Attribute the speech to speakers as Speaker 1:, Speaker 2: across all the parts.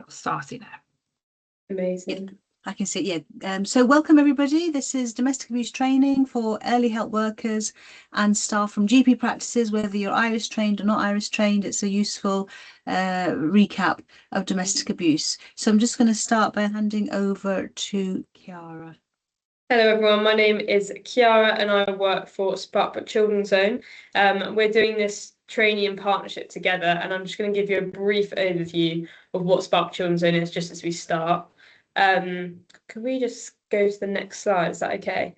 Speaker 1: Starting now.
Speaker 2: Amazing.
Speaker 3: Yeah, I can see, yeah. So welcome everybody. This is domestic abuse training for early help workers and staff from GP practices, whether you're IRIS trained or not IRIS trained. It's a useful recap of domestic abuse. So I'm just going to start by handing over to Chiara.
Speaker 2: Hello everyone, my name is Chiara and I work for Spark Children's Zone. We're doing this training in partnership together, and I'm just going to give you a brief overview of what Spark Children's Zone is just as we start. Can we just go to the next slide? Is that okay?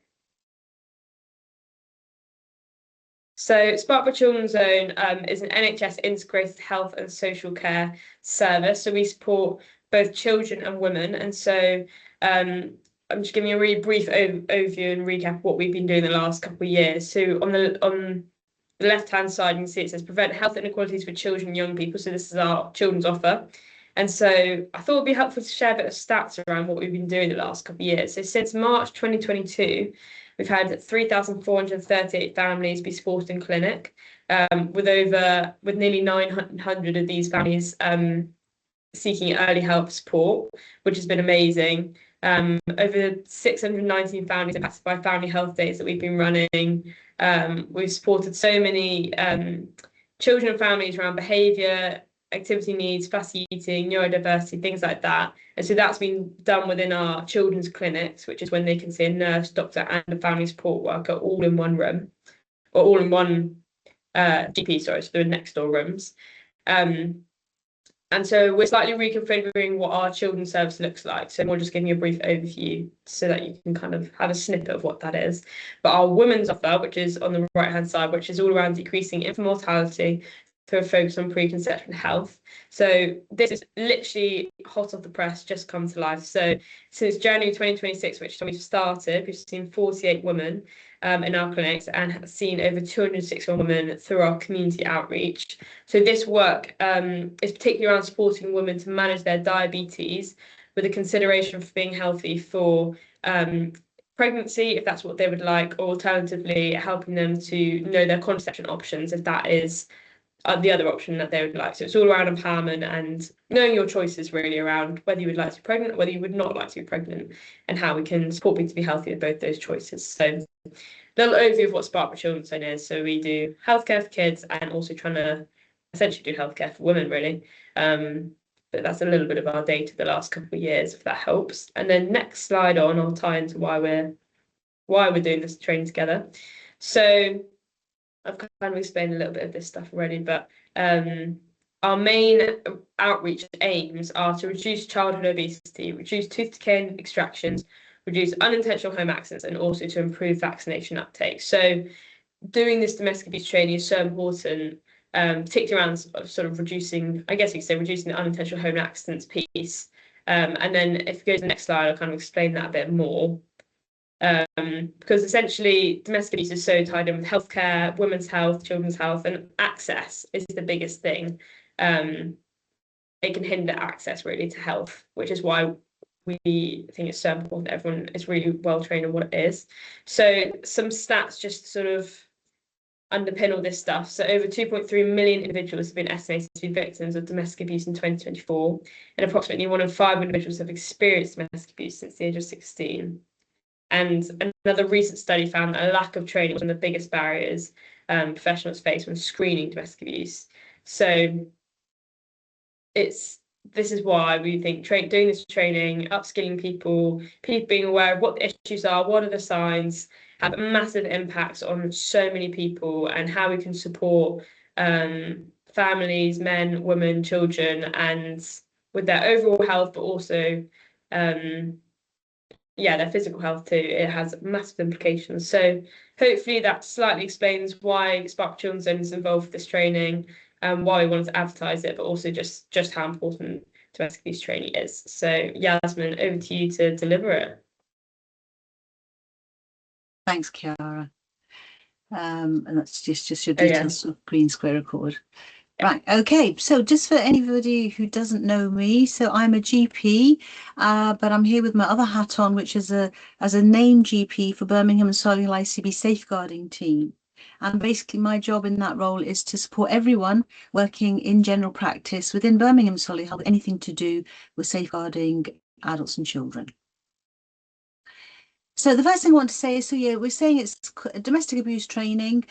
Speaker 2: So Spark Children's Zone is an NHS integrated health and social care service. So we support both children and women, and so I'm just giving you a really brief overview and recap of what we've been doing the last couple of years. So on the left-hand side, you can see it says prevent health inequalities for children and young people. So this is our children's offer. And so I thought it'd be helpful to share a bit of stats around what we've been doing the last couple of years. So since March 2022, we've had 3,438 families be supported in clinic, with nearly 900 of these families seeking early help support, which has been amazing. Over 619 families impacted by family health days that we've been running. We've supported so many children and families around behaviour, activity needs, fussy eating, neurodiversity, things like that. And so that's been done within our children's clinics, which is when they can see a nurse, doctor and a family support worker all in one room, or all in one GP, sorry, so they're next door rooms. And so we're slightly reconfiguring what our children's service looks like. So we'll just give you a brief overview so that you can kind of have a snippet of what that is. But our women's offer, which is on the right-hand side, which is all around decreasing infant mortality through a focus on preconception health. So this is literally hot off the press, just come to life. So since January 2026, which we've started, we've seen 48 women in our clinics and have seen over 261 women through our community outreach. So this work is particularly around supporting women to manage their diabetes with a consideration for being healthy for pregnancy, if that's what they would like, or alternatively helping them to know their contraception options if that is the other option that they would like. So it's all around empowerment and knowing your choices really around whether you would like to be pregnant or whether you would not like to be pregnant, and how we can support people to be healthy with both those choices. So little overview of what Spark for Children's Zone is. So we do healthcare for kids and also trying to essentially do healthcare for women really. But that's a little bit of our data the last couple of years, if that helps. And then next slide on, I'll tie into why we're doing this training together. So I've kind of explained a little bit of this stuff already, but our main outreach aims are to reduce childhood obesity, reduce tooth decay and extractions, reduce unintentional home accidents, and also to improve vaccination uptake. So doing this domestic abuse training is so important, particularly around sort of reducing, I guess you could say, reducing the unintentional home accidents piece. And then if you go to the next slide, I'll kind of explain that a bit more. Because essentially domestic abuse is so tied in with healthcare, women's health, children's health, and access is the biggest thing. It can hinder access really to health, which is why we think it's so important that everyone is really well trained on what it is. So some stats just sort of underpin all this stuff. So over 2.3 million individuals have been estimated to be victims of domestic abuse in 2024, and approximately 1 in 5 individuals have experienced domestic abuse since the age of 16. And another recent study found that a lack of training was one of the biggest barriers professionals face when screening domestic abuse. So this is why we think doing this training, upskilling people being aware of what the issues are, what are the signs, have massive impacts on so many people, and how we can support families, men, women, children, and with their overall health, but also their physical health too. It has massive implications. So hopefully that slightly explains why Spark Children's Zone is involved with this training, and why we wanted to advertise it, but also just how important domestic abuse training is. So Yasmin, over to you to deliver it.
Speaker 3: Thanks, Chiara. And that's just your details of green square record. Right, okay, so just for anybody who doesn't know me, so I'm a GP, but I'm here with my other hat on, which is as a named GP for Birmingham and Solihull ICB safeguarding team. And basically my job in that role is to support everyone working in general practice within Birmingham Solihull with anything to do with safeguarding adults and children. So the first thing I want to say is, so yeah, we're saying it's domestic abuse training.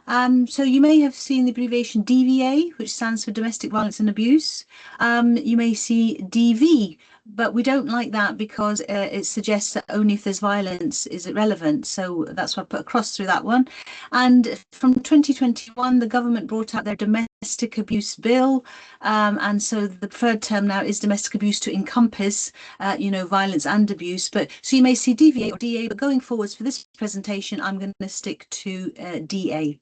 Speaker 3: So you may have seen the abbreviation DVA, which stands for Domestic Violence and Abuse. You may see DV, but we don't like that because it suggests that only if there's violence is it relevant. So that's why I put a cross through that one. And from 2021, the government brought out their domestic abuse bill. And so the preferred term now is domestic abuse to encompass, violence and abuse. But so you may see DVA or DA, but going forwards for this presentation, I'm going to stick to DA.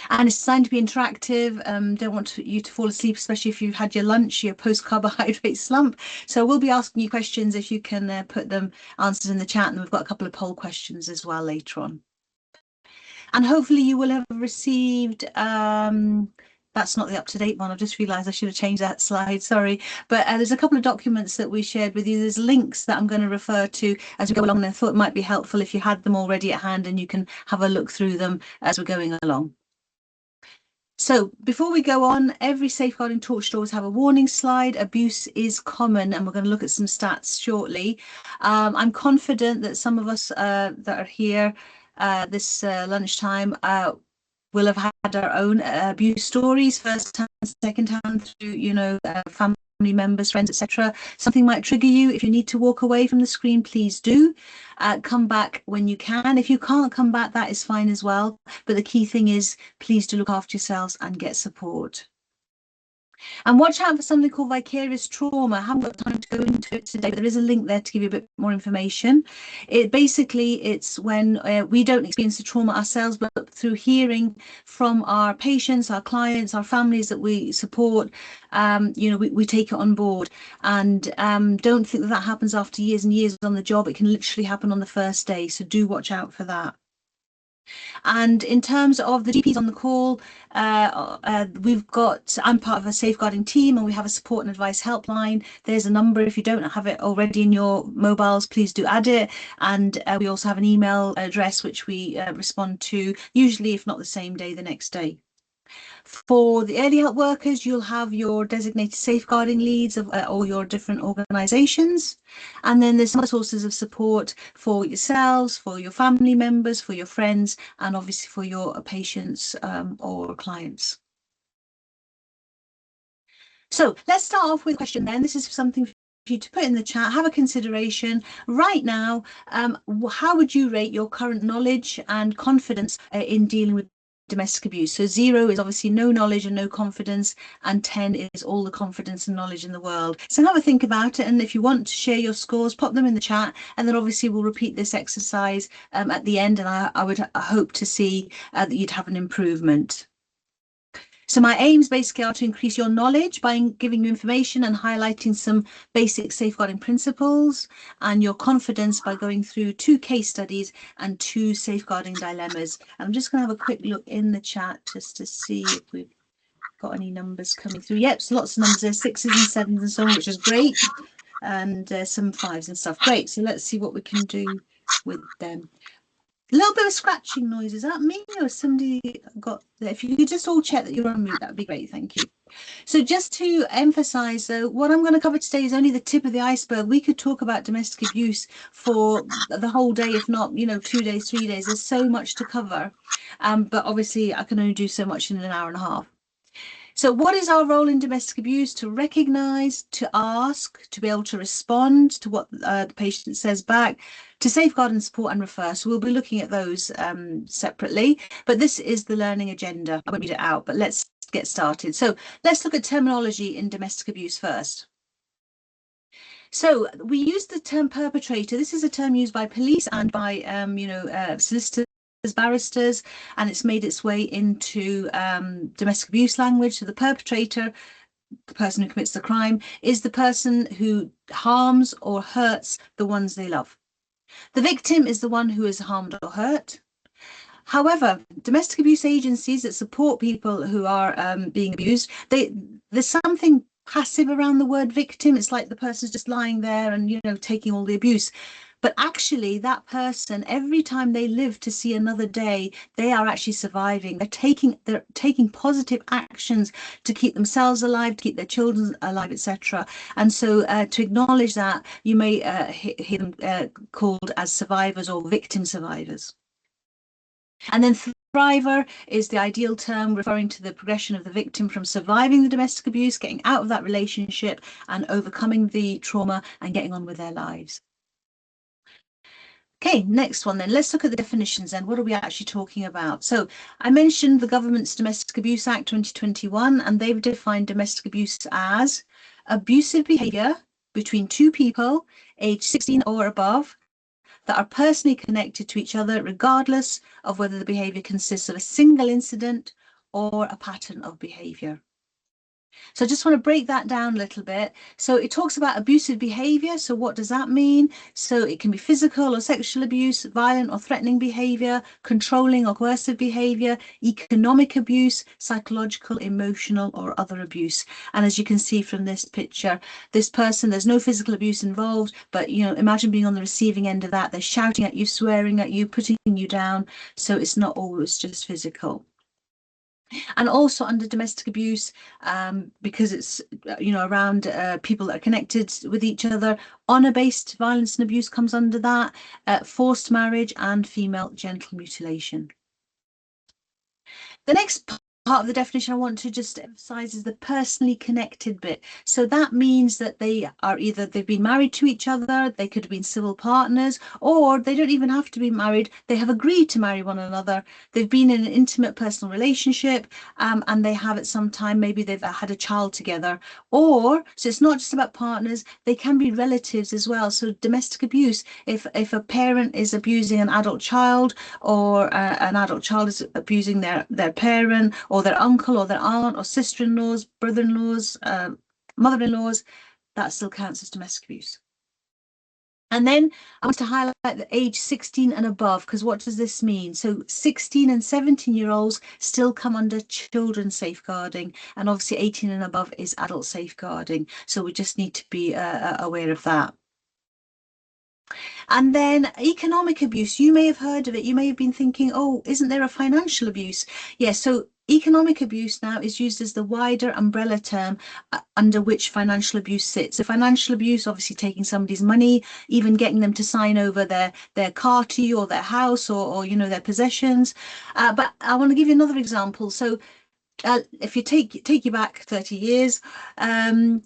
Speaker 3: And it's designed to be interactive. Don't want you to fall asleep, especially if you've had your lunch, your post-carbohydrate slump. So we'll be asking you questions if you can put them answers in the chat, and we've got a couple of poll questions as well later on. And hopefully you will have received that's not the up-to-date one. I've just realised I should have changed that slide, sorry. But there's a couple of documents that we shared with you. There's links that I'm going to refer to as we go along, and I thought it might be helpful if you had them already at hand and you can have a look through them as we're going along. So before we go on, every safeguarding talk should always have a warning slide. Abuse is common, and we're going to look at some stats shortly. I'm confident that some of us that are here this lunchtime will have had our own abuse stories, first hand, second hand, through family members, friends, etc. Something might trigger you. If you need to walk away from the screen, please do. Come back when you can. If you can't come back, that is fine as well. But the key thing is, please do look after yourselves and get support. And watch out for something called vicarious trauma. I haven't got time to go into it today, but there is a link there to give you a bit more information. It's when we don't experience the trauma ourselves, but through hearing from our patients, our clients, our families that we support, we take it on board. And don't think that happens after years and years on the job. It can literally happen on the first day. So do watch out for that. And in terms of the GPs on the call, I'm part of a safeguarding team, and we have a support and advice helpline. There's a number. If you don't have it already in your mobiles, please do add it. And we also have an email address which we respond to, usually if not the same day, the next day. For the early help workers, you'll have your designated safeguarding leads of all your different organisations. And then there's some other sources of support for yourselves, for your family members, for your friends, and obviously for your patients or clients. So let's start off with a question then. This is something for you to put in the chat, have a consideration. Right now, how would you rate your current knowledge and confidence in dealing with domestic abuse? So 0 is obviously no knowledge and no confidence, and 10 is all the confidence and knowledge in the world. So have a think about it, and if you want to share your scores, pop them in the chat, and then obviously we'll repeat this exercise at the end, and I would hope to see that you'd have an improvement. So my aims basically are to increase your knowledge by giving you information and highlighting some basic safeguarding principles, and your confidence by going through 2 case studies and 2 safeguarding dilemmas. I'm just going to have a quick look in the chat just to see if we've got any numbers coming through. Yep, so lots of numbers there, 6s and 7s and so on, which is great, and some 5s and stuff. Great, so let's see what we can do with them. A little bit of scratching noise. Is that me or somebody got there? If you could just all check that you're on mute, that would be great. Thank you. So just to emphasize, though, what I'm going to cover today is only the tip of the iceberg. We could talk about domestic abuse for the whole day, if not, 2 days, 3 days. There's so much to cover. But obviously, I can only do so much in an hour and a half. So what is our role in domestic abuse? To recognise, to ask, to be able to respond to what the patient says back, to safeguard and support and refer. So we'll be looking at those separately, but this is the learning agenda. I won't read it out, but let's get started. So let's look at terminology in domestic abuse first. So we use the term perpetrator. This is a term used by police and by solicitors, barristers, and it's made its way into domestic abuse language. So the perpetrator, the person who commits the crime, is the person who harms or hurts the ones they love. The victim is the one who is harmed or hurt. However, domestic abuse agencies that support people who are being abused, there's something passive around the word victim. It's like the person's just lying there and taking all the abuse. But actually, that person, every time they live to see another day, they are actually surviving. They're taking positive actions to keep themselves alive, to keep their children alive, etc. And so to acknowledge that, you may hear them called as survivors or victim survivors. And then thriver is the ideal term referring to the progression of the victim from surviving the domestic abuse, getting out of that relationship and overcoming the trauma and getting on with their lives. Okay, next one then. Let's look at the definitions and what are we actually talking about? So I mentioned the government's Domestic Abuse Act 2021, and they've defined domestic abuse as abusive behaviour between two people aged 16 or above that are personally connected to each other, regardless of whether the behaviour consists of a single incident or a pattern of behaviour. So I just want to break that down a little bit. So it talks about abusive behaviour. So what does that mean? So it can be physical or sexual abuse, violent or threatening behaviour, controlling or coercive behaviour, economic abuse, psychological, emotional or other abuse. And as you can see from this picture, this person, there's no physical abuse involved, but you know, imagine being on the receiving end of that. They're shouting at you, swearing at you, putting you down. So it's not always just physical. And also under domestic abuse, because it's around people that are connected with each other, honour-based violence and abuse comes under that, forced marriage and female genital mutilation. The next part of the definition I want to just emphasize is the personally connected bit. So that means that they are either they've been married to each other, they could have been civil partners, or they don't even have to be married. They have agreed to marry one another. They've been in an intimate personal relationship, and they have at some time, maybe they've had a child together. Or, so it's not just about partners, they can be relatives as well. So domestic abuse, if a parent is abusing an adult child, or an adult child is abusing their parent, or their uncle or their aunt or sister-in-laws, brother-in-laws, mother-in-laws, that still counts as domestic abuse. And then I want to highlight the age 16 and above, because what does this mean? So 16 and 17-year-olds still come under children's safeguarding, and obviously 18 and above is adult safeguarding. So we just need to be aware of that. And then economic abuse, you may have heard of it. You may have been thinking, oh, isn't there a financial abuse? Yes, so economic abuse now is used as the wider umbrella term under which financial abuse sits. So financial abuse, obviously taking somebody's money, even getting them to sign over their car to you, or their house, or their possessions. But I want to give you another example. So if you take you back 30 years, I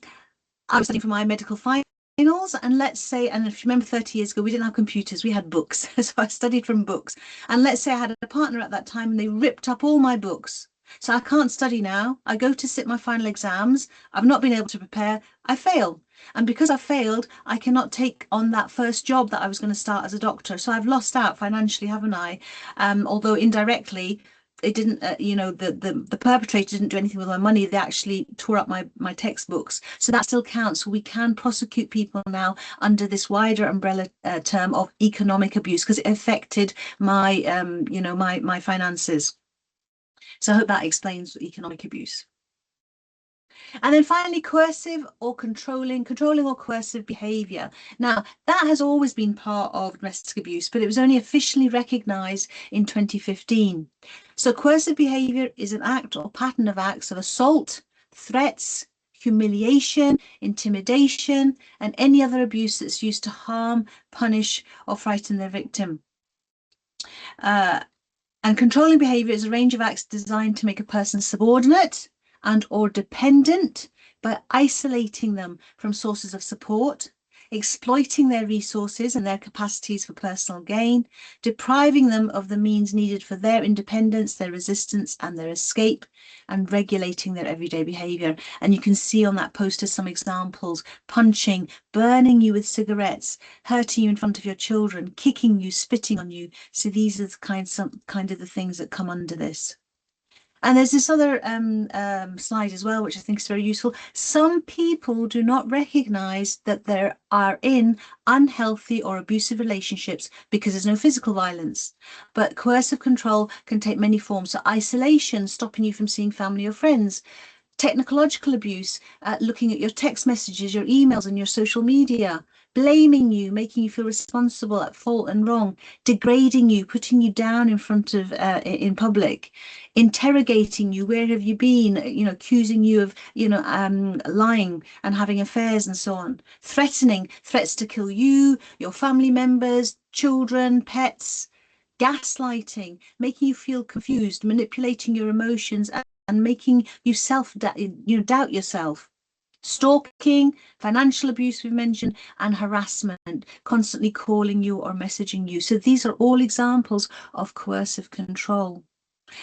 Speaker 3: was studying for my medical finals, and let's say, and if you remember 30 years ago, we didn't have computers, we had books. So I studied from books. And let's say I had a partner at that time and they ripped up all my books. So I can't study now. I go to sit my final exams. I've not been able to prepare. I fail. And because I failed, I cannot take on that first job that I was going to start as a doctor. So I've lost out financially, haven't I? Although indirectly, it didn't, the perpetrator didn't do anything with my money. They actually tore up my textbooks. So that still counts. So we can prosecute people now under this wider umbrella term of economic abuse, because it affected my, my finances. So I hope that explains economic abuse. And then finally, coercive or controlling or coercive behaviour. Now, that has always been part of domestic abuse, but it was only officially recognised in 2015. So coercive behaviour is an act or pattern of acts of assault, threats, humiliation, intimidation, and any other abuse that's used to harm, punish, or frighten their victim. And controlling behaviour is a range of acts designed to make a person subordinate and or dependent by isolating them from sources of support, exploiting their resources and their capacities for personal gain, depriving them of the means needed for their independence, their resistance and their escape, and regulating their everyday behaviour. And you can see on that poster some examples: punching, burning you with cigarettes, hurting you in front of your children, kicking you, spitting on you. So these are the kind of the things that come under this. And there's this other slide as well, which I think is very useful. Some people do not recognise that they are in unhealthy or abusive relationships because there's no physical violence. But coercive control can take many forms. So isolation, stopping you from seeing family or friends. Technological abuse, looking at your text messages, your emails and your social media. blaming you, making you feel responsible, at fault and wrong, degrading you, putting you down in front of in public, interrogating you, where have you been, accusing you of lying and having affairs and so on, threats to kill you, your family members, children, pets, gaslighting, making you feel confused, manipulating your emotions, and making you doubt yourself. Stalking, financial abuse we've mentioned, and harassment, constantly calling you or messaging you. So these are all examples of coercive control.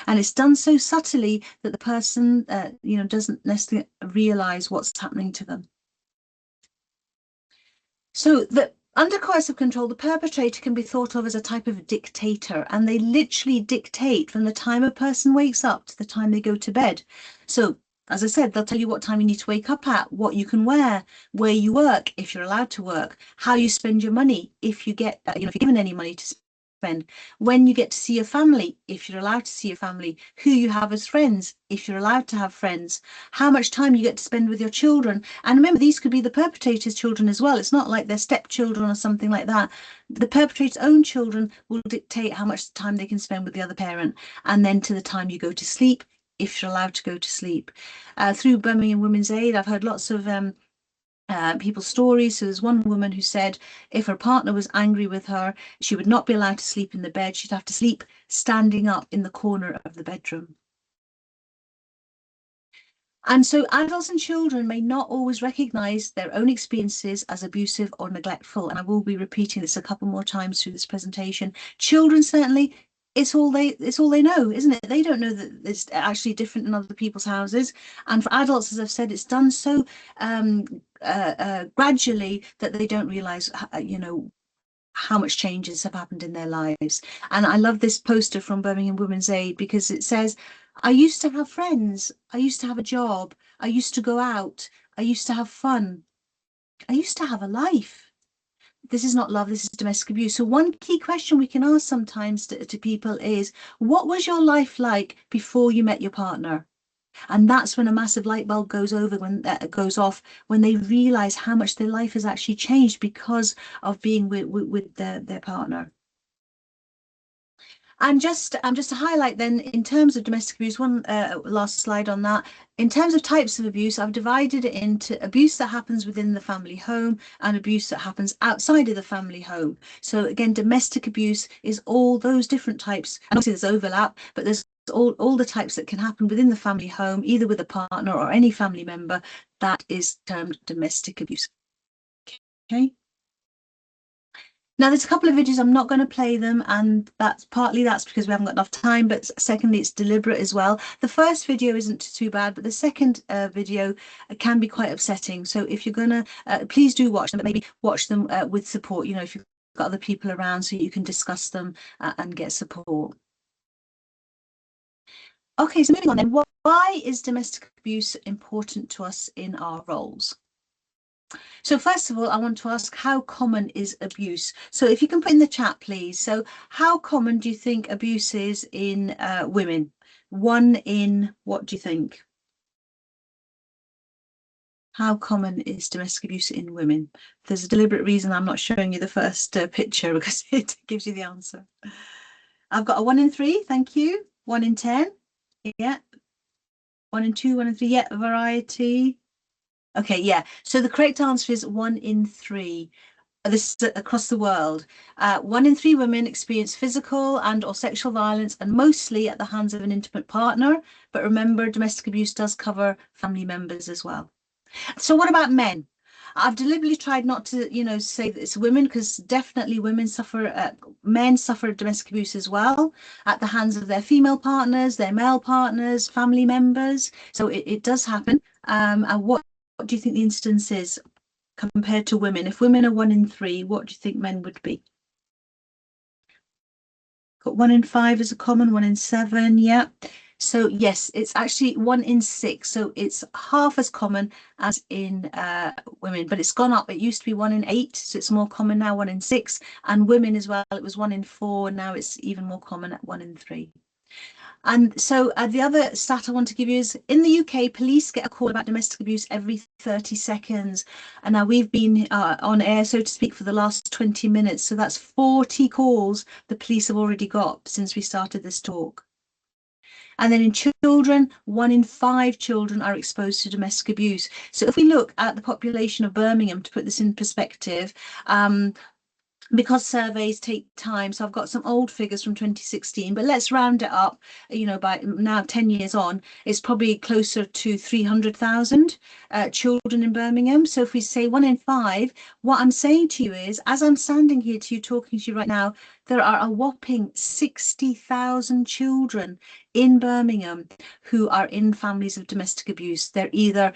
Speaker 3: And it's done so subtly that the person, doesn't necessarily realize what's happening to them. So under coercive control, the perpetrator can be thought of as a type of dictator, and they literally dictate from the time a person wakes up to the time they go to bed. So, as I said, they'll tell you what time you need to wake up at, what you can wear, where you work, if you're allowed to work, how you spend your money, if you get, if you're given any money to spend, when you get to see your family, if you're allowed to see your family, who you have as friends, if you're allowed to have friends, how much time you get to spend with your children. And remember, these could be the perpetrator's children as well. It's not like they're stepchildren or something like that. The perpetrator's own children will dictate how much time they can spend with the other parent, and then to the time you go to sleep, if you're allowed to go to sleep. Through Birmingham Women's Aid, I've heard lots of people's stories. So there's one woman who said if her partner was angry with her, she would not be allowed to sleep in the bed. She'd have to sleep standing up in the corner of the bedroom. And so adults and children may not always recognize their own experiences as abusive or neglectful. And I will be repeating this a couple more times through this presentation. Children, certainly, it's all they know, isn't it? They don't know that it's actually different in other people's houses. And for adults, as I've said, it's done so gradually that they don't realize, how much changes have happened in their lives. And I love this poster from Birmingham Women's Aid because it says, I used to have friends, I used to have a job, I used to go out, I used to have fun, I used to have a life. This is not love, this is domestic abuse. So one key question we can ask sometimes to people is, what was your life like before you met your partner? And that's when a massive light bulb goes off when they realize how much their life has actually changed because of being with their partner. And just to highlight then, in terms of domestic abuse, one last slide on that. In terms of types of abuse, I've divided it into abuse that happens within the family home and abuse that happens outside of the family home. So again, domestic abuse is all those different types. And obviously there's overlap, but there's all the types that can happen within the family home, either with a partner or any family member. That is termed domestic abuse. Okay. Now, there's a couple of videos, I'm not going to play them, and that's because we haven't got enough time, but secondly, it's deliberate as well. The first video isn't too bad, but the second video can be quite upsetting. So if you're going to, please do watch them, but maybe watch them with support, if you've got other people around so you can discuss them and get support. Okay, so moving on then, why is domestic abuse important to us in our roles? So first of all, I want to ask, how common is abuse? So if you can put in the chat, please. So how common do you think abuse is in women? 1 in, what do you think? How common is domestic abuse in women? There's a deliberate reason I'm not showing you the first picture because it gives you the answer. I've got a 1 in 3, thank you. 1 in 10, yeah. 1 in 2, 1 in 3, yeah, variety. Okay, yeah. So the correct answer is 1 in 3. This is across the world. 1 in 3 women experience physical and or sexual violence, and mostly at the hands of an intimate partner. But remember, domestic abuse does cover family members as well. So what about men? I've deliberately tried not to, say that it's women, because definitely men suffer domestic abuse as well at the hands of their female partners, their male partners, family members. So it does happen. And what do you think the incidence is compared to women? If women are 1 in 3, what do you think men would be? Got 1 in 5 as a common, 1 in 7, yeah. So yes, it's actually 1 in 6. So it's half as common as in women, but it's gone up. It used to be 1 in 8, so it's more common now, 1 in 6. And women as well, it was 1 in 4. Now it's even more common at 1 in 3. And so the other stat I want to give you is in the UK, police get a call about domestic abuse every 30 seconds. And now we've been on air, so to speak, for the last 20 minutes. So that's 40 calls the police have already got since we started this talk. And then in children, 1 in 5 children are exposed to domestic abuse. So if we look at the population of Birmingham, to put this in perspective, because surveys take time, so I've got some old figures from 2016, but let's round it up, you know, by now 10 years on, it's probably closer to 300,000 children in Birmingham. So if we say 1 in 5, what I'm saying to you is, as I'm standing here to you, talking to you right now, there are a whopping 60,000 children in Birmingham who are in families of domestic abuse. They're either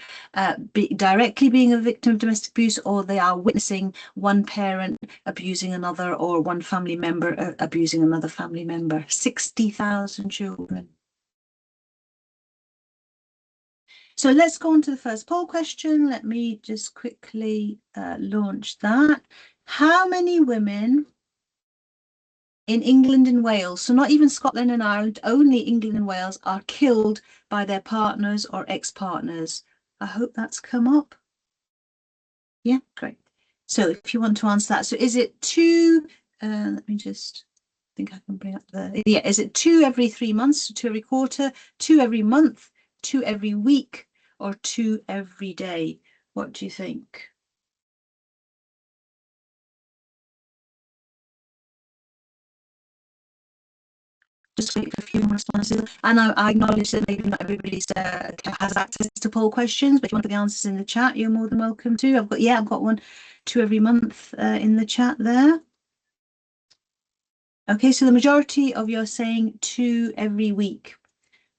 Speaker 3: directly being a victim of domestic abuse, or they are witnessing one parent abusing another, or one family member abusing another family member. 60,000 children. So let's go on to the first poll question. Let me just quickly launch that. How many women in England and Wales, so not even Scotland and Ireland, only England and Wales, are killed by their partners or ex-partners? I hope that's come up. Yeah, great. So if you want to answer that, so is it 2, let me just think I can bring up yeah, is it 2 every 3 months, 2 every quarter, 2 every month, 2 every week, or 2 every day? What do you think? Just wait for a few more responses. And I acknowledge that maybe not everybody has access to poll questions, but if you want to put the answers in the chat, you're more than welcome to. I've got one, 2 every month in the chat there. Okay, so the majority of you are saying 2 every week.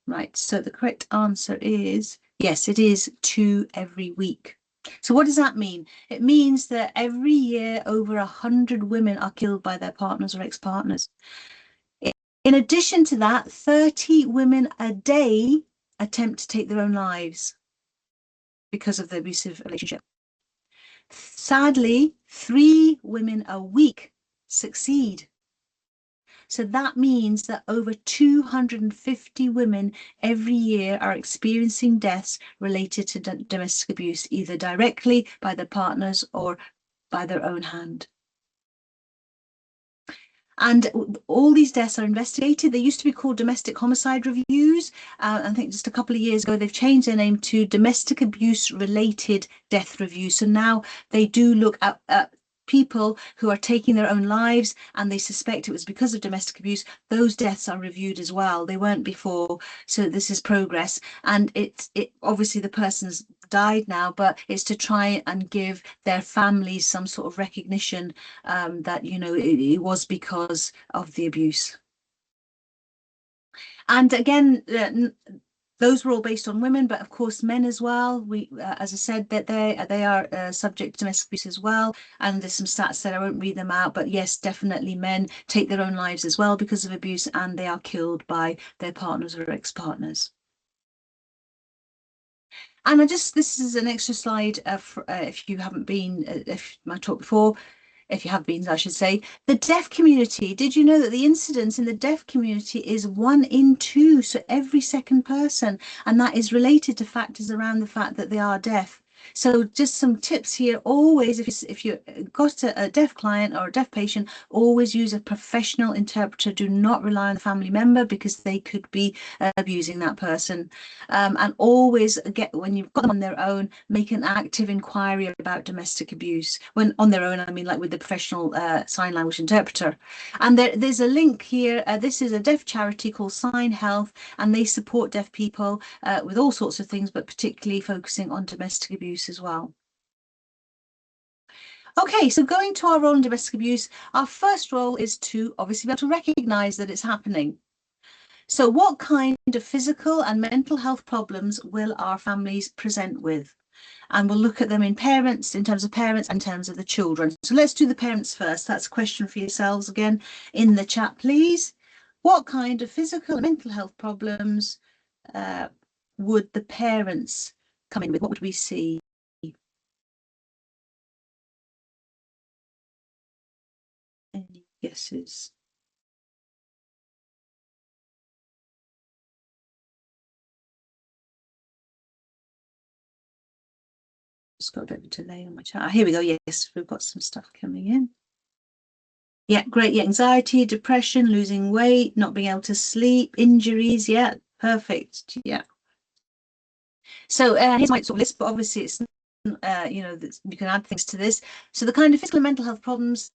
Speaker 3: Right, so the correct answer is, yes, it is 2 every week. So what does that mean? It means that every year over 100 women are killed by their partners or ex-partners. In addition to that, 30 women a day attempt to take their own lives because of the abusive relationship. Sadly, 3 women a week succeed. So that means that over 250 women every year are experiencing deaths related to domestic abuse, either directly by their partners or by their own hand. And all these deaths are investigated. They used to be called domestic homicide reviews. I think just a couple of years ago, they've changed their name to domestic abuse related death reviews. So now they do look at people who are taking their own lives and they suspect it was because of domestic abuse. Those deaths are reviewed as well. They weren't before. So this is progress. And it obviously the person's died now, but it's to try and give their families some sort of recognition that, you know, it was because of the abuse. And again, those were all based on women, but of course men as well. We, as I said, that they are subject to domestic abuse as well. And there's some stats that I won't read them out, but yes, definitely men take their own lives as well because of abuse, and they are killed by their partners or ex-partners. And this is an extra slide if you haven't been, if my talk before, if you have been, I should say, the deaf community. Did you know that the incidence in the deaf community is 1 in 2, so every second person, and that is related to factors around the fact that they are deaf. So just some tips here. Always, if you've got a deaf client or a deaf patient, always use a professional interpreter. Do not rely on the family member because they could be abusing that person. And always when you've got them on their own, make an active inquiry about domestic abuse. When on their own, I mean like with the professional sign language interpreter. And there's a link here. This is a deaf charity called Sign Health, and they support deaf people with all sorts of things, but particularly focusing on domestic abuse as well. Okay, so going to our role in domestic abuse, our first role is to obviously be able to recognise that it's happening. So what kind of physical and mental health problems will our families present with? And we'll look at them in terms of parents, and in terms of the children. So let's do the parents first. That's a question for yourselves again in the chat, please. What kind of physical and mental health problems would the parents come in with? What would we see? Any guesses? Just got a bit of a delay on my chat. Here we go. Yes, we've got some stuff coming in. Yeah, great. Yeah, anxiety, depression, losing weight, not being able to sleep, injuries. Yeah, perfect. Yeah. So here's my sort of list, but obviously it's you can add things to this. So the kind of physical and mental health problems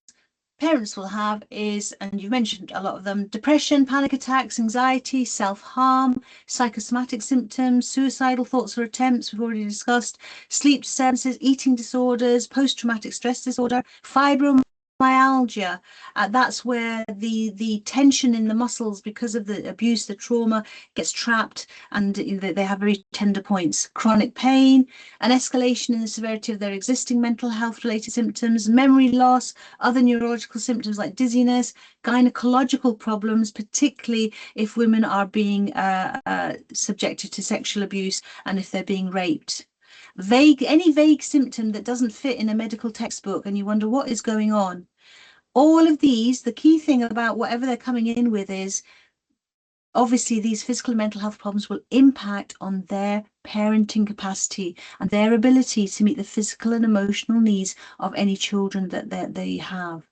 Speaker 3: parents will have is, and you mentioned a lot of them, depression, panic attacks, anxiety, self-harm, psychosomatic symptoms, suicidal thoughts or attempts, we've already discussed, sleep disturbances, eating disorders, post-traumatic stress disorder, fibromyalgia. That's where the tension in the muscles because of the abuse, the trauma, gets trapped, and they have very tender points. Chronic pain, an escalation in the severity of their existing mental health related symptoms, memory loss, other neurological symptoms like dizziness, gynecological problems, particularly if women are being subjected to sexual abuse and if they're being raped. Any vague symptom that doesn't fit in a medical textbook and you wonder what is going on. All of these, the key thing about whatever they're coming in with is obviously these physical and mental health problems will impact on their parenting capacity and their ability to meet the physical and emotional needs of any children that they have.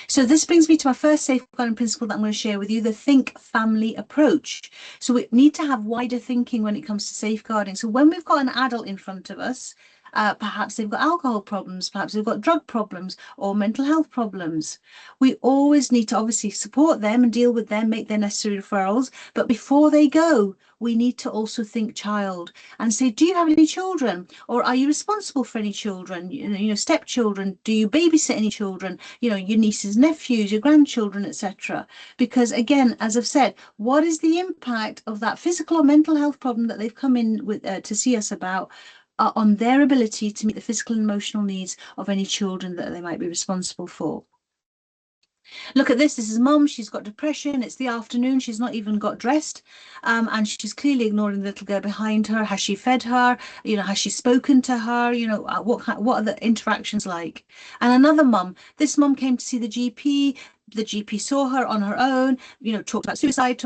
Speaker 3: So this brings me to my first safeguarding principle that I'm going to share with you, the think family approach. So we need to have wider thinking when it comes to safeguarding. So when we've got an adult in front of us, perhaps they've got alcohol problems, perhaps they've got drug problems or mental health problems. We always need to obviously support them and deal with them, make their necessary referrals. But before they go, we need to also think child and say, do you have any children? Or are you responsible for any children? Stepchildren? Do you babysit any children? Your nieces, nephews, your grandchildren, etc. Because again, as I've said, what is the impact of that physical or mental health problem that they've come in with to see us about on their ability to meet the physical and emotional needs of any children that they might be responsible for? Look at this. This is mum. She's got depression. It's the afternoon. She's not even got dressed, and she's clearly ignoring the little girl behind her. Has she fed her? Has she spoken to her? What are the interactions like? And another mum. This mum came to see the GP. The GP saw her on her own. Talked about suicide.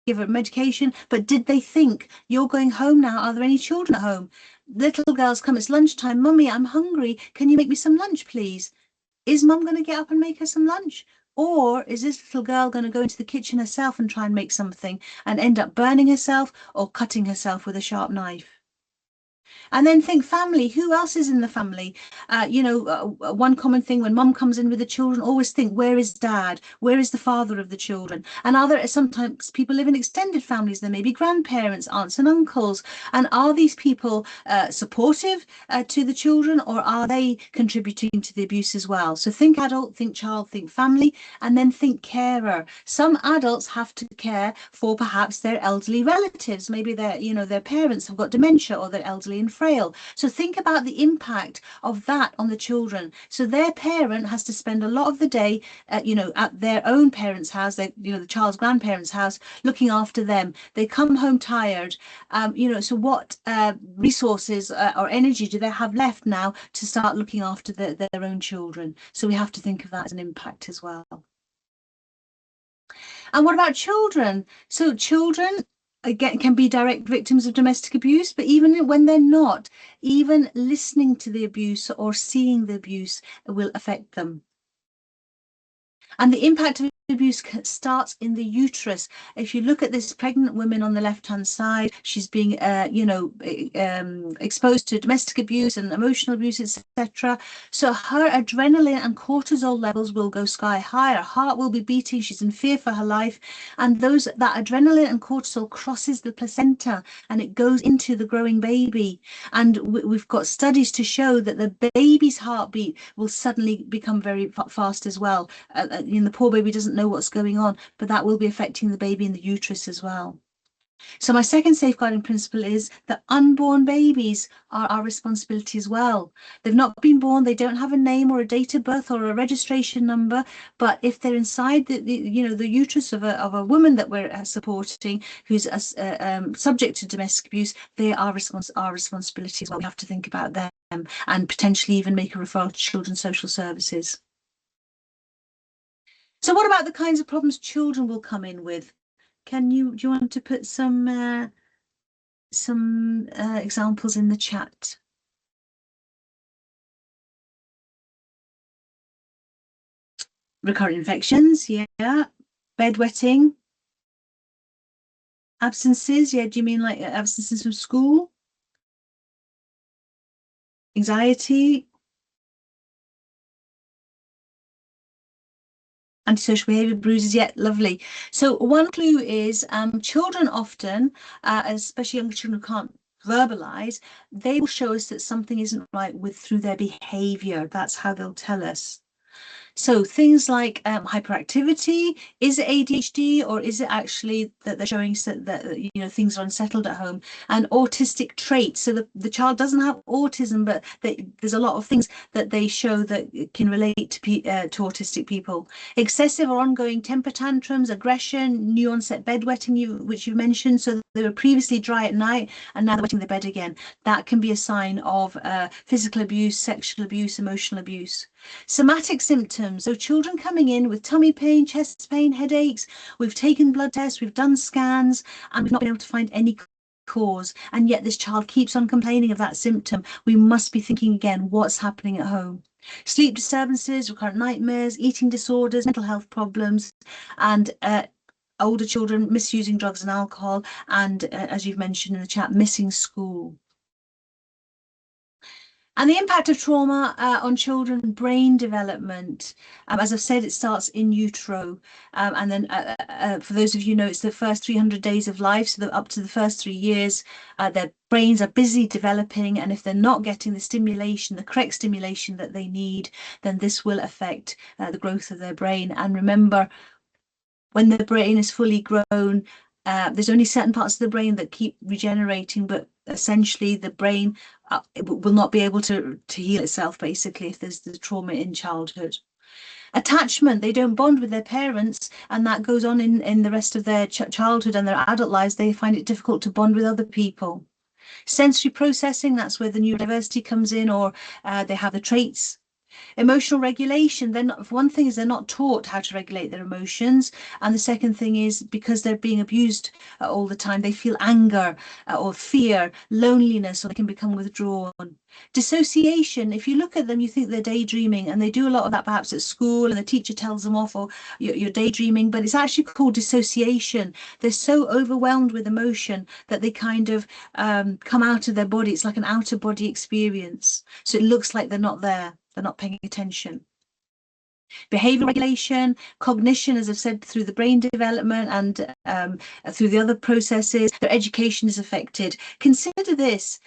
Speaker 3: Give her medication. But did they think, you're going home now? Are there any children at home? Little girls come. It's lunchtime. Mummy, I'm hungry. Can you make me some lunch, please? Is mum going to get up and make her some lunch? Or is this little girl going to go into the kitchen herself and try and make something and end up burning herself or cutting herself with a sharp knife? And then think family. Who else is in the family? One common thing when mum comes in with the children, always think, where is dad? Where is the father of the children? And sometimes people live in extended families. There may be grandparents, aunts and uncles. And are these people supportive to the children, or are they contributing to the abuse as well? So think adult, think child, think family, and then think carer. Some adults have to care for perhaps their elderly relatives. Maybe their parents have got dementia or they're elderly and frail. So think about the impact of that on the children. So their parent has to spend a lot of the day, at their own parents' house, the child's grandparents' house, looking after them. They come home tired. So what resources or energy do they have left now to start looking after their own children? So we have to think of that as an impact as well. And what about children? So children, again, can be direct victims of domestic abuse, but even when they're not, even listening to the abuse or seeing the abuse will affect them. And the impact of abuse starts in the uterus. If you look at this pregnant woman on the left-hand side, she's being, exposed to domestic abuse and emotional abuse, etc. So her adrenaline and cortisol levels will go sky high. Her heart will be beating. She's in fear for her life. And that adrenaline and cortisol crosses the placenta and it goes into the growing baby. And we've got studies to show that the baby's heartbeat will suddenly become very fast as well. The poor baby doesn't know what's going on, but that will be affecting the baby in the uterus as well. So my second safeguarding principle is that unborn babies are our responsibility as well. They've not been born, they don't have a name or a date of birth or a registration number, but if they're inside the uterus of a woman that we're supporting who's subject to domestic abuse, they are our responsibility as well. We have to think about them and potentially even make a referral to Children's Social Services. So what about the kinds of problems children will come in with? Do you want to put some examples in the chat? Recurrent infections, yeah. Bedwetting. Absences, yeah. Do you mean like absences from school? Anxiety. Antisocial behavior, bruises, yeah, lovely. So one clue is children often, especially younger children who can't verbalize, they will show us that something isn't right with through their behavior. That's how they'll tell us. So things like hyperactivity, is it ADHD or is it actually that they're showing that you know things are unsettled at home? And autistic traits. So the child doesn't have autism, but there's a lot of things that they show that can relate to autistic people. Excessive or ongoing temper tantrums, aggression, new onset bedwetting, which you mentioned. So they were previously dry at night and now they're wetting the bed again. That can be a sign of physical abuse, sexual abuse, emotional abuse. Somatic symptoms, so children coming in with tummy pain, chest pain, headaches, we've taken blood tests, we've done scans, and we've not been able to find any cause, and yet this child keeps on complaining of that symptom. We must be thinking again, what's happening at home? Sleep disturbances, recurrent nightmares, eating disorders, mental health problems, and older children misusing drugs and alcohol, and as you've mentioned in the chat, missing school. And the impact of trauma on children brain development. As I've said, it starts in utero. And then for those of you who know, it's the first 300 days of life. So up to the first 3 years, their brains are busy developing. And if they're not getting the stimulation, the correct stimulation that they need, then this will affect the growth of their brain. And remember, when the brain is fully grown, there's only certain parts of the brain that keep regenerating, but essentially the brain will not be able to heal itself, basically, if there's the trauma in childhood. Attachment, they don't bond with their parents, and that goes on in the rest of their childhood and their adult lives. They find it difficult to bond with other people. Sensory processing, that's where the neurodiversity comes in, or they have the traits. Emotional regulation, then one thing is they're not taught how to regulate their emotions, and the second thing is because they're being abused all the time, they feel anger or fear, loneliness, or they can become withdrawn. Dissociation, if you look at them, you think they're daydreaming, and they do a lot of that perhaps at school, and the teacher tells them off, or you're daydreaming, but it's actually called dissociation. They're so overwhelmed with emotion that they kind of come out of their body. It's like an outer body experience, so it looks like they're not there. They're not paying attention. Behavior regulation, cognition, as I've said, through the brain development and through the other processes, their education is affected. Consider this.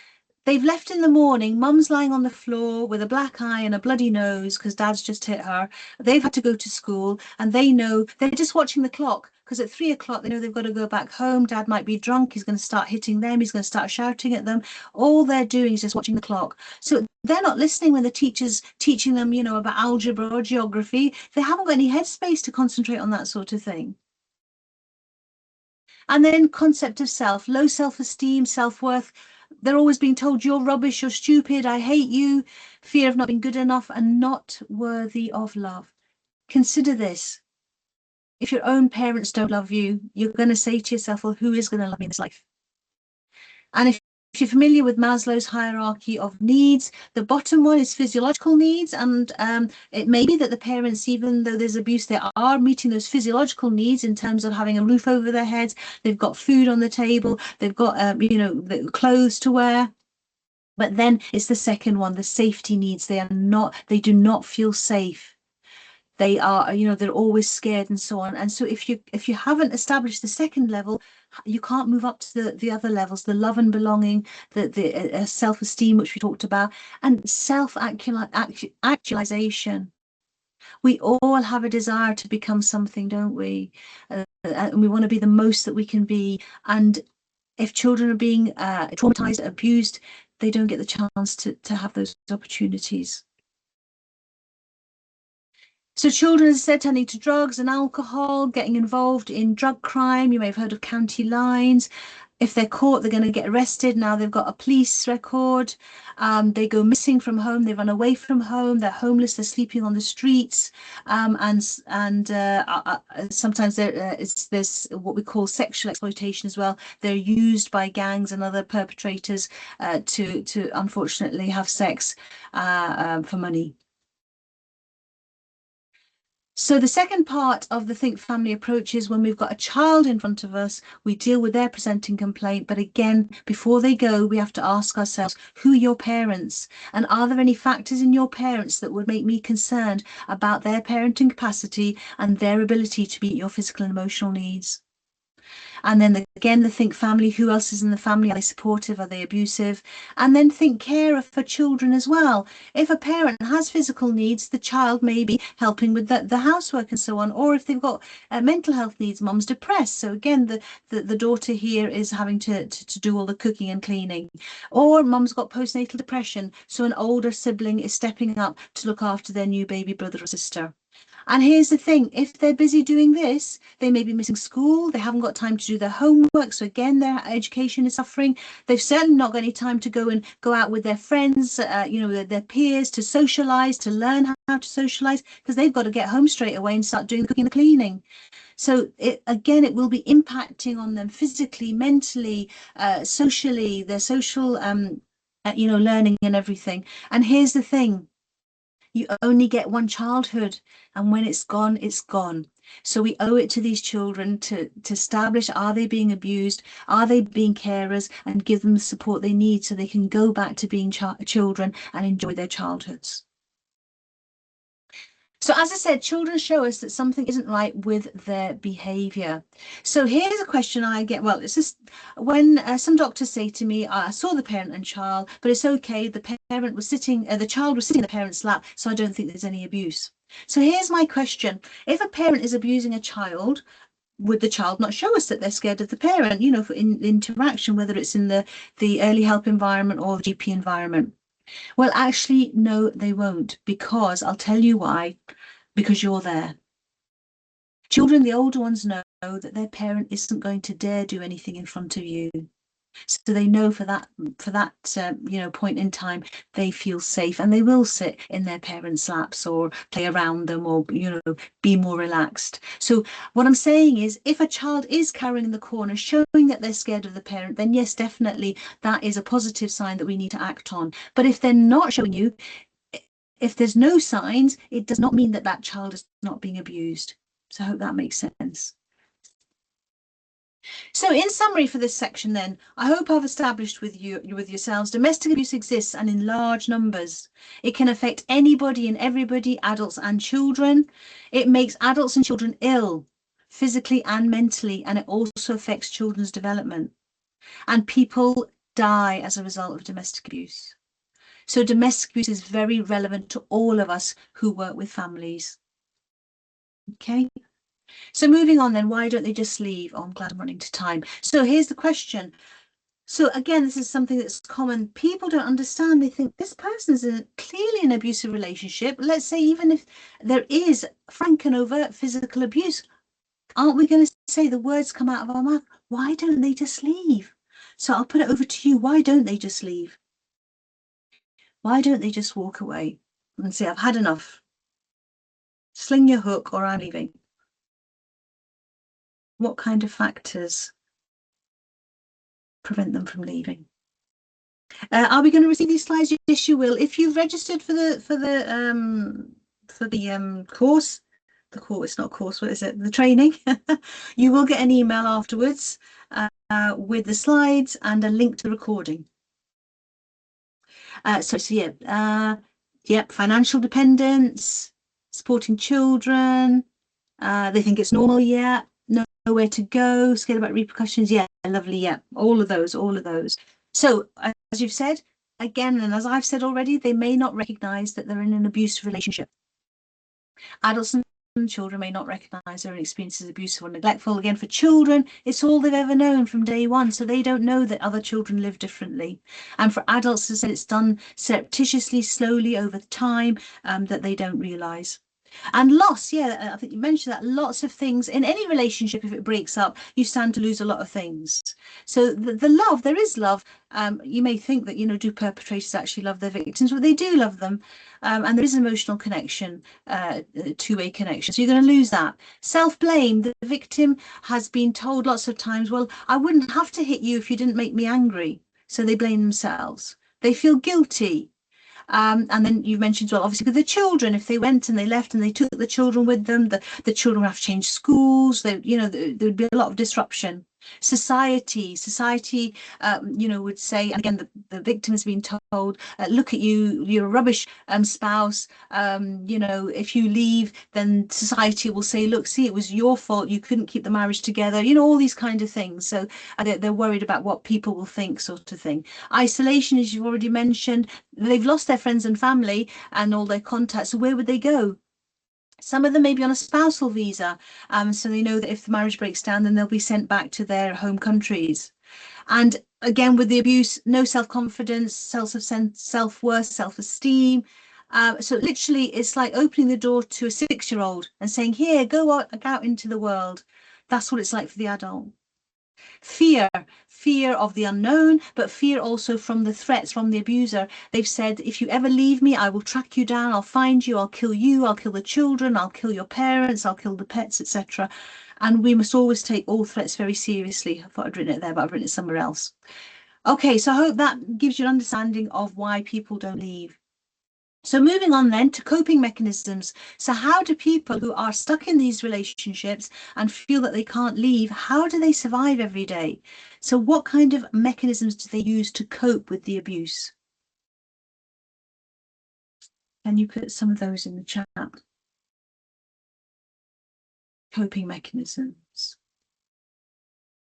Speaker 3: They've left in the morning, mum's lying on the floor with a black eye and a bloody nose because dad's just hit her. They've had to go to school and they know they're just watching the clock because at 3 o'clock they know they've got to go back home. Dad might be drunk. He's going to start hitting them. He's going to start shouting at them. All they're doing is just watching the clock. So they're not listening when the teacher's teaching them, you know, about algebra or geography. They haven't got any headspace to concentrate on that sort of thing. And then concept of self, low self-esteem, self-worth. They're always being told you're rubbish, you're stupid, I hate you, fear of not being good enough and not worthy of love. Consider this. If your own parents don't love you, you're going to say to yourself, well, who is going to love me in this life? And if you're familiar with Maslow's hierarchy of needs, the bottom one is physiological needs. And it may be that the parents, even though there's abuse, they are meeting those physiological needs in terms of having a roof over their heads. They've got food on the table. They've got, you know, the clothes to wear. But then it's the second one, the safety needs. They do not feel safe. They are, you know, they're always scared and so on. And so if you haven't established the second level, you can't move up to the other levels, the love and belonging, the self-esteem, which we talked about, and self-actualization. We all have a desire to become something, don't we? And we want to be the most that we can be. And if children are being traumatized, abused, they don't get the chance to have those opportunities. So children, as I said, turning to drugs and alcohol, getting involved in drug crime. You may have heard of county lines. If they're caught, they're going to get arrested. Now they've got a police record. They go missing from home. They run away from home. They're homeless. They're sleeping on the streets. And sometimes there's what we call sexual exploitation as well. They're used by gangs and other perpetrators to unfortunately have sex for money. So the second part of the Think Family approach is when we've got a child in front of us, we deal with their presenting complaint. But again, before they go, we have to ask ourselves, who are your parents? And are there any factors in your parents that would make me concerned about their parenting capacity and their ability to meet your physical and emotional needs? And then again, the think family, who else is in the family? Are they supportive? Are they abusive? And then think carer for children as well. If a parent has physical needs, the child may be helping with the housework and so on. Or if they've got mental health needs, mom's depressed. So again, the daughter here is having to do all the cooking and cleaning. Or mom's got postnatal depression. So an older sibling is stepping up to look after their new baby brother or sister. And here's the thing, if they're busy doing this, they may be missing school, they haven't got time to do their homework. So again, their education is suffering. They've certainly not got any time to go out with their friends, their peers, to socialize, to learn how to socialize, because they've got to get home straight away and start doing the cooking and the cleaning. So it will be impacting on them physically, mentally, socially, their social, learning and everything. And here's the thing. You only get one childhood, and when it's gone, it's gone. So we owe it to these children to establish, are they being abused? Are they being carers? And give them the support they need so they can go back to being children and enjoy their childhoods. So as I said, children show us that something isn't right with their behaviour. So here's a question I get. Well, it's just when some doctors say to me, I saw the parent and child, but it's okay. The parent was sitting, the child was sitting in the parent's lap, so I don't think there's any abuse. So here's my question. If a parent is abusing a child, would the child not show us that they're scared of the parent, for in interaction, whether it's in the early help environment or the GP environment? Well, actually, no, they won't, because I'll tell you why, because you're there. Children, the older ones, know that their parent isn't going to dare do anything in front of you. So they know for that point in time, they feel safe and they will sit in their parents' laps or play around them or, be more relaxed. So what I'm saying is, if a child is cowering in the corner, showing that they're scared of the parent, then yes, definitely that is a positive sign that we need to act on. But if they're not showing you, if there's no signs, it does not mean that that child is not being abused. So I hope that makes sense. So in summary for this section then, I hope I've established with yourselves, domestic abuse exists and in large numbers. It can affect anybody and everybody, adults and children. It makes adults and children ill, physically and mentally, and it also affects children's development. And people die as a result of domestic abuse. So domestic abuse is very relevant to all of us who work with families. Okay. So moving on then, why don't they just leave? Oh, I'm glad I'm running to time. So here's the question. So again, this is something that's common. People don't understand. They think this person is clearly an abusive relationship. Let's say even if there is frank and overt physical abuse, aren't we going to say the words come out of our mouth? Why don't they just leave? So I'll put it over to you. Why don't they just leave? Why don't they just walk away and say, I've had enough? Sling your hook or I'm leaving. What kind of factors prevent them from leaving? Are we going to receive these slides? Yes, you will. If you've registered for the course, it's not course, what is it? The training. You will get an email afterwards with the slides and a link to the recording. Financial dependence, supporting children. They think it's normal. Yeah. Nowhere to go, scared about repercussions. Yeah, lovely. Yeah, all of those. So as you've said, again, and as I've said already, they may not recognize that they're in an abusive relationship. Adults and children may not recognize their own experiences as abusive or neglectful. Again, for children, it's all they've ever known from day one, so they don't know that other children live differently. And for adults, as I said, it's done surreptitiously, slowly over time, that they don't realize. And loss, yeah, I think you mentioned that. Lots of things in any relationship, if it breaks up, you stand to lose a lot of things. So the love, there is love. You may think that, do perpetrators actually love their victims? Well, they do love them. And there is an emotional connection, two-way connection. So you're going to lose that. Self-blame, the victim has been told lots of times, well, I wouldn't have to hit you if you didn't make me angry. So they blame themselves. They feel guilty. And then you mentioned as well, obviously, with the children, if they went and they left and they took the children with them, the children would have to change schools. There would be a lot of disruption. Society, would say, and again, the victim has been told, look at you, you're a rubbish spouse. If you leave, then society will say, look, see, it was your fault. You couldn't keep the marriage together. All these kind of things. So they're worried about what people will think, sort of thing. Isolation, as you've already mentioned, they've lost their friends and family and all their contacts. So where would they go? Some of them may be on a spousal visa, so they know that if the marriage breaks down, then they'll be sent back to their home countries. And again, with the abuse, no self-confidence, self-worth, self-esteem. So literally, it's like opening the door to a 6-year-old and saying, here, go out into the world. That's what it's like for the adult. Fear of the unknown, but fear also from the threats from the abuser. They've said, if you ever leave me, I will track you down, I'll find you, I'll kill the children, I'll kill your parents, I'll kill the pets, etc. And we must always take all threats very seriously. I thought I'd written it there, but I've written it somewhere else. Okay, so I hope that gives you an understanding of why people don't leave. So moving on then to coping mechanisms. So how do people who are stuck in these relationships and feel that they can't leave, how do they survive every day? So what kind of mechanisms do they use to cope with the abuse? Can you put some of those in the chat? Coping mechanisms.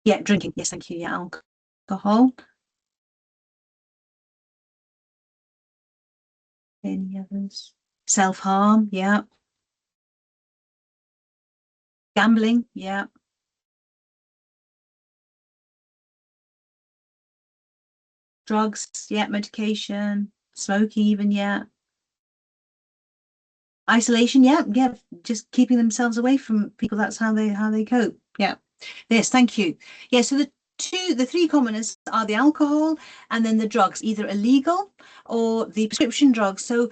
Speaker 3: Yeah, drinking. Yes, thank you. Yeah, alcohol. Any others? Self-harm. Yeah. Gambling. Yeah. Drugs. Yeah. Medication. Smoking even. Yeah. Isolation. Yeah. Just keeping themselves away from people. That's how they cope. Yeah. Yes, thank you. Yeah, so the three commoners are the alcohol and then the drugs, either illegal or the prescription drugs. So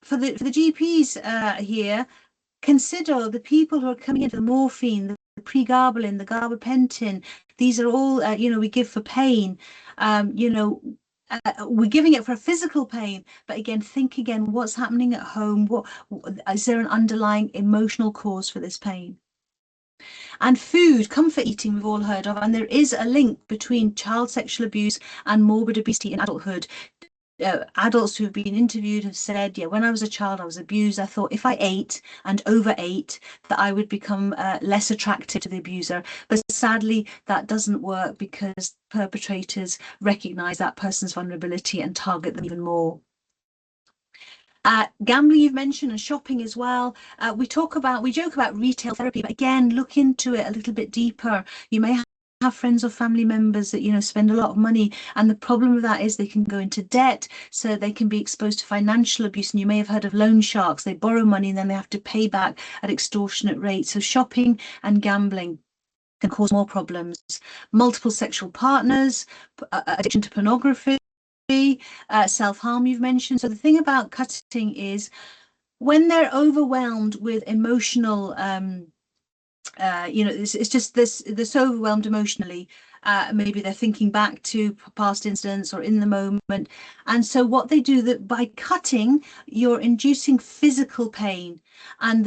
Speaker 3: for the GPs here, consider the people who are coming into the morphine, the pregabalin, the gabapentin. These are all we give for pain. We're giving it for physical pain, but again, think again, what's happening at home? What is there an underlying emotional cause for this pain? And food, comfort eating, we've all heard of, and there is a link between child sexual abuse and morbid obesity in adulthood. Adults who have been interviewed have said, yeah, when I was a child, I was abused. I thought if I ate and overate, that I would become less attractive to the abuser. But sadly, that doesn't work because perpetrators recognize that person's vulnerability and target them even more. Gambling you've mentioned, and shopping as well. We joke about retail therapy, but again, look into it a little bit deeper. You may have friends or family members that spend a lot of money, and the problem with that is they can go into debt, so they can be exposed to financial abuse. And you may have heard of loan sharks. They borrow money and then they have to pay back at extortionate rates. So shopping and gambling can cause more problems. Multiple sexual partners, addiction to pornography, self-harm you've mentioned. So the thing about cutting is when they're overwhelmed with emotional it's just they're so overwhelmed emotionally, maybe they're thinking back to past incidents or in the moment, and so what they do, that by cutting you're inducing physical pain, and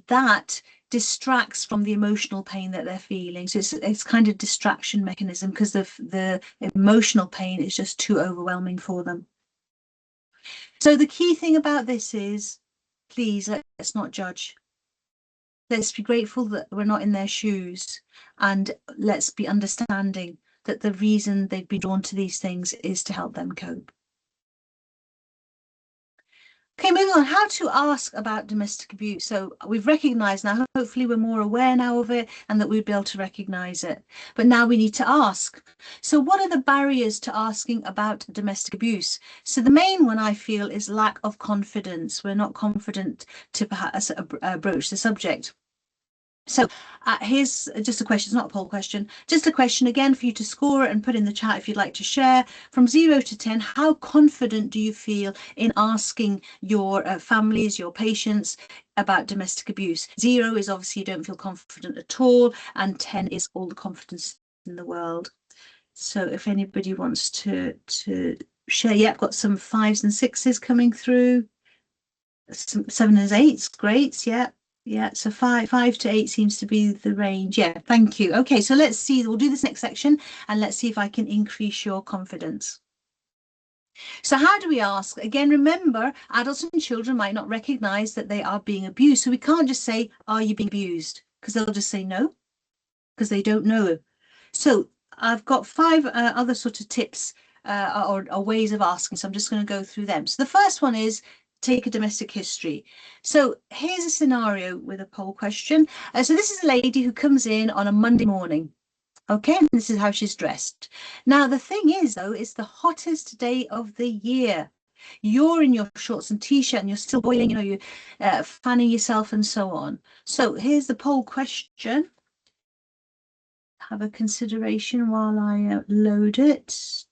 Speaker 3: that distracts from the emotional pain that they're feeling. So it's kind of distraction mechanism, because the emotional pain is just too overwhelming for them. So the key thing about this is, please, let's not judge. Let's be grateful that we're not in their shoes, and let's be understanding that the reason they've been drawn to these things is to help them cope. Okay, moving on, how to ask about domestic abuse. So we've recognised now, hopefully we're more aware now of it and that we'd be able to recognise it. But now we need to ask. So what are the barriers to asking about domestic abuse? So the main one, I feel, is lack of confidence. We're not confident to perhaps broach the subject. So here's just a question, it's not a poll question, just a question again for you to score and put in the chat if you'd like to share. From 0 to 10, how confident do you feel in asking your families, your patients, about domestic abuse? 0 is obviously you don't feel confident at all, and 10 is all the confidence in the world. So if anybody wants to Share, yep, got some 5s and 6s coming through. Some 7s and 8s, great, yeah. Yeah, so 5 to 8 seems to be the range. Yeah, thank you. Okay, so let's see, we'll do this next section and let's see if I can increase your confidence. So how do we ask? Again, remember, adults and children might not recognize that they are being abused. So we can't just say, are you being abused? Because they'll just say no, because they don't know. So I've got 5 other sort of tips or ways of asking. So I'm just going to go through them. So the first one is take a domestic history. So here's a scenario with a poll question. So this is a lady who comes in on a Monday morning. Okay, and this is how she's dressed. Now, the thing is, though, it's the hottest day of the year. You're in your shorts and t-shirt and you're still boiling, you know, you're fanning yourself and so on. So here's the poll question. Have a consideration while I load it.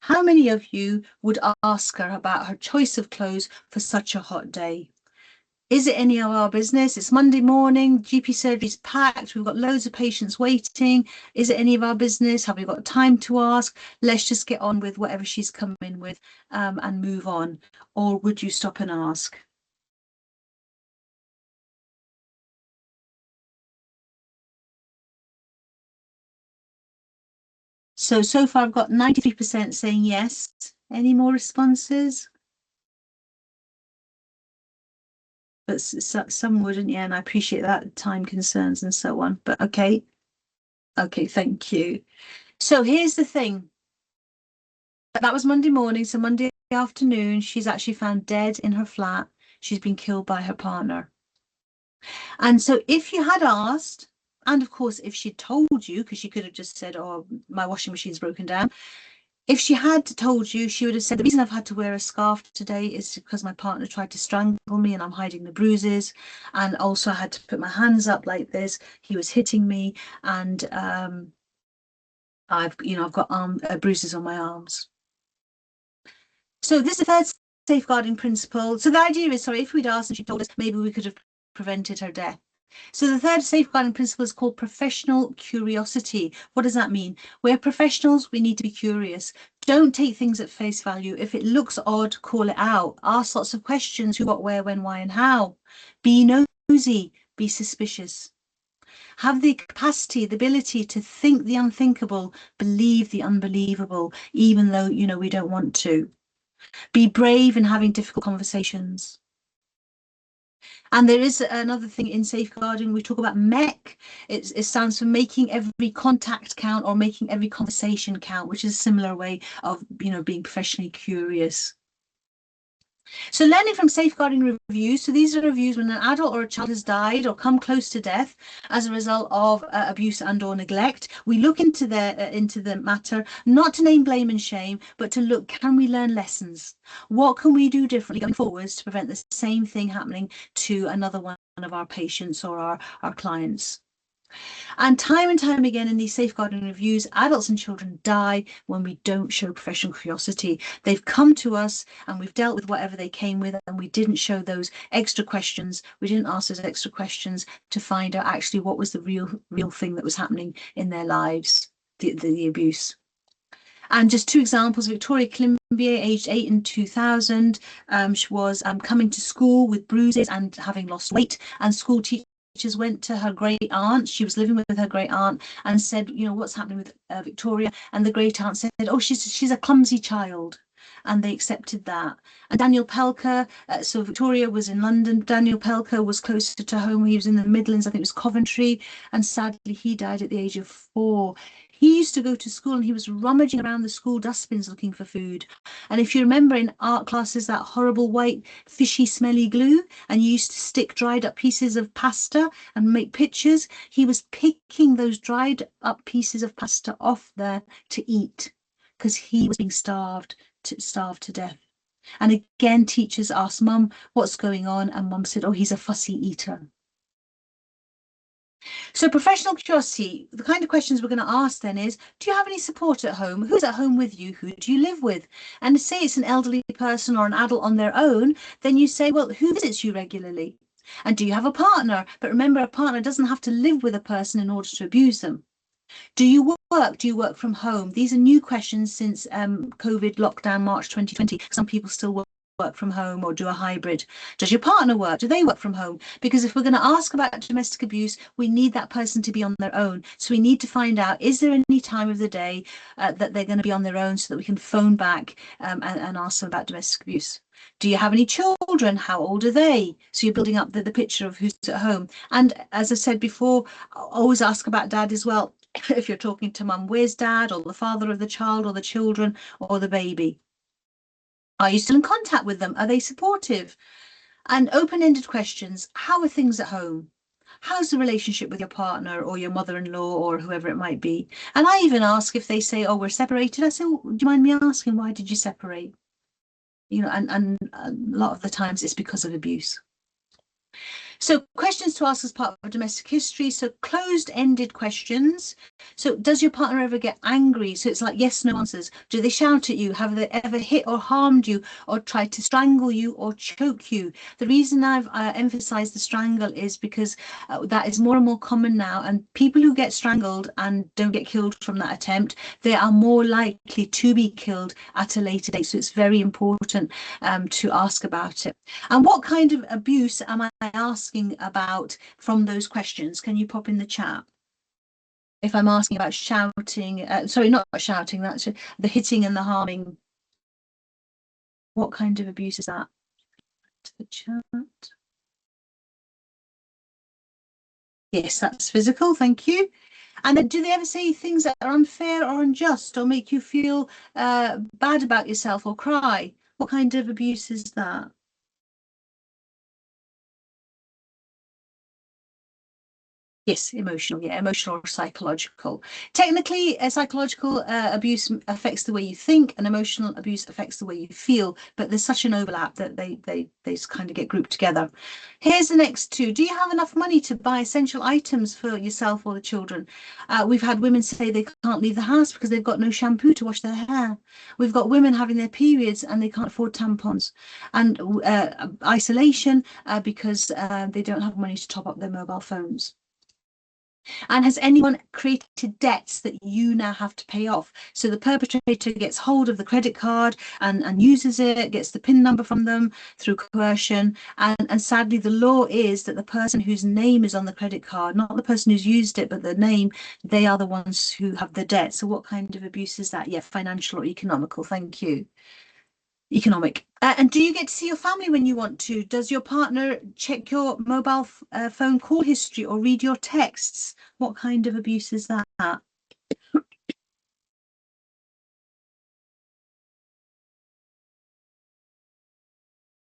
Speaker 3: How many of you would ask her about her choice of clothes for such a hot day? Is it any of our business? It's Monday morning, GP surgery's packed, we've got loads of patients waiting. Is it any of our business? Have we got time to ask? Let's just get on with whatever she's come in with and move on. Or would you stop and ask? So far I've got 93% saying yes. Any more responses? But some wouldn't, yeah, and I appreciate that, time concerns and so on. But okay, thank you. So here's the thing. That was Monday morning, so Monday afternoon, she's actually found dead in her flat. She's been killed by her partner. And so if you had asked, and of course, if she told you, because she could have just said, oh, my washing machine's broken down. If she had told you, she would have said, the reason I've had to wear a scarf today is because my partner tried to strangle me and I'm hiding the bruises. And also I had to put my hands up like this. He was hitting me and I've got bruises on my arms. So this is the third safeguarding principle. So the idea is, sorry, if we'd asked and she told us, maybe we could have prevented her death. So the third safeguarding principle is called professional curiosity. What does that mean? We're professionals, we need to be curious. Don't take things at face value. If it looks odd, call it out. Ask lots of questions: who, what, where, when, why, and how. Be nosy, be suspicious. Have the capacity, the ability to think the unthinkable, believe the unbelievable, even though, you know, we don't want to. Be brave in having difficult conversations. And there is another thing in safeguarding, we talk about MEC. It stands for making every contact count or making every conversation count, which is a similar way of, you know, being professionally curious. So learning from safeguarding reviews. So these are reviews when an adult or a child has died or come close to death as a result of abuse and or neglect. We look into the matter, not to name, blame and shame, but to look, can we learn lessons? What can we do differently going forwards to prevent the same thing happening to another one of our patients or our clients? And time again in these safeguarding reviews, adults and children die when we don't show professional curiosity. They've come to us and we've dealt with whatever they came with, and we didn't show those extra questions. We didn't ask those extra questions to find out actually what was the real thing that was happening in their lives, the abuse. And just 2 examples: Victoria Climbier, aged 8 in 2000, she was coming to school with bruises and having lost weight, and school teachers went to her great aunt. She was living with her great aunt and said, you know, what's happening with Victoria? And the great aunt said, oh, she's a clumsy child. And they accepted that. And Daniel Pelker, so Victoria was in London. Daniel Pelker was closer to home. He was in the Midlands, I think it was Coventry. And sadly, he died at the age of 4. He used to go to school and he was rummaging around the school dustbins looking for food. And if you remember in art classes, that horrible white, fishy, smelly glue, and you used to stick dried up pieces of pasta and make pictures, he was picking those dried up pieces of pasta off there to eat because he was being starved to death. And again, teachers asked Mum, what's going on? And Mum said, oh, he's a fussy eater. So professional curiosity, the kind of questions we're going to ask then is, do you have any support at home? Who's at home with you? Who do you live with? And say it's an elderly person or an adult on their own, then you say, well, who visits you regularly? And do you have a partner? But remember, a partner doesn't have to live with a person in order to abuse them. Do you work? Do you work from home? These are new questions since COVID lockdown, March 2020. Some people still work from home or do a hybrid. Does your partner work? Do they work from home? Because if we're going to ask about domestic abuse, we need that person to be on their own. So we need to find out, is there any time of the day that they're going to be on their own so that we can phone back and ask them about domestic abuse? Do you have any children? How old are they? So you're building up the picture of who's at home. And as I said before, always ask about dad as well. If you're talking to mum, where's dad, or the father of the child, or the children, or the baby? Are you still in contact with them? Are they supportive? And open-ended questions. How are things at home? How's the relationship with your partner or your mother-in-law or whoever it might be? And I even ask if they say, oh, we're separated. I say, oh, do you mind me asking, why did you separate? You know, and a lot of the times it's because of abuse. So questions to ask as part of domestic history. So closed-ended questions. So does your partner ever get angry? So it's like yes, no answers. Do they shout at you? Have they ever hit or harmed you or tried to strangle you or choke you? The reason I've emphasized the strangle is because that is more and more common now. And people who get strangled and don't get killed from that attempt, they are more likely to be killed at a later date. So it's very important to ask about it. And what kind of abuse am I asking about from those questions? Can you pop in the chat? If I'm asking about shouting, sorry, not shouting, that's the hitting and the harming. What kind of abuse is that? To the chat. Yes, that's physical, thank you. And then do they ever say things that are unfair or unjust or make you feel bad about yourself or cry? What kind of abuse is that? Yes, emotional, yeah, emotional or psychological. Technically, psychological abuse affects the way you think, and emotional abuse affects the way you feel. But there's such an overlap that they kind of get grouped together. Here's the next two. Do you have enough money to buy essential items for yourself or the children? We've had women say they can't leave the house because they've got no shampoo to wash their hair. We've got women having their periods and they can't afford tampons, and isolation because they don't have money to top up their mobile phones. And has anyone created debts that you now have to pay off? So the perpetrator gets hold of the credit card and uses it, gets the PIN number from them through coercion. And sadly, the law is that the person whose name is on the credit card, not the person who's used it, but the name, they are the ones who have the debt. So what kind of abuse is that? Yeah, financial or economical. Thank you. Economic. And do you get to see your family when you want to? Does your partner check your mobile phone call history or read your texts? What kind of abuse is that?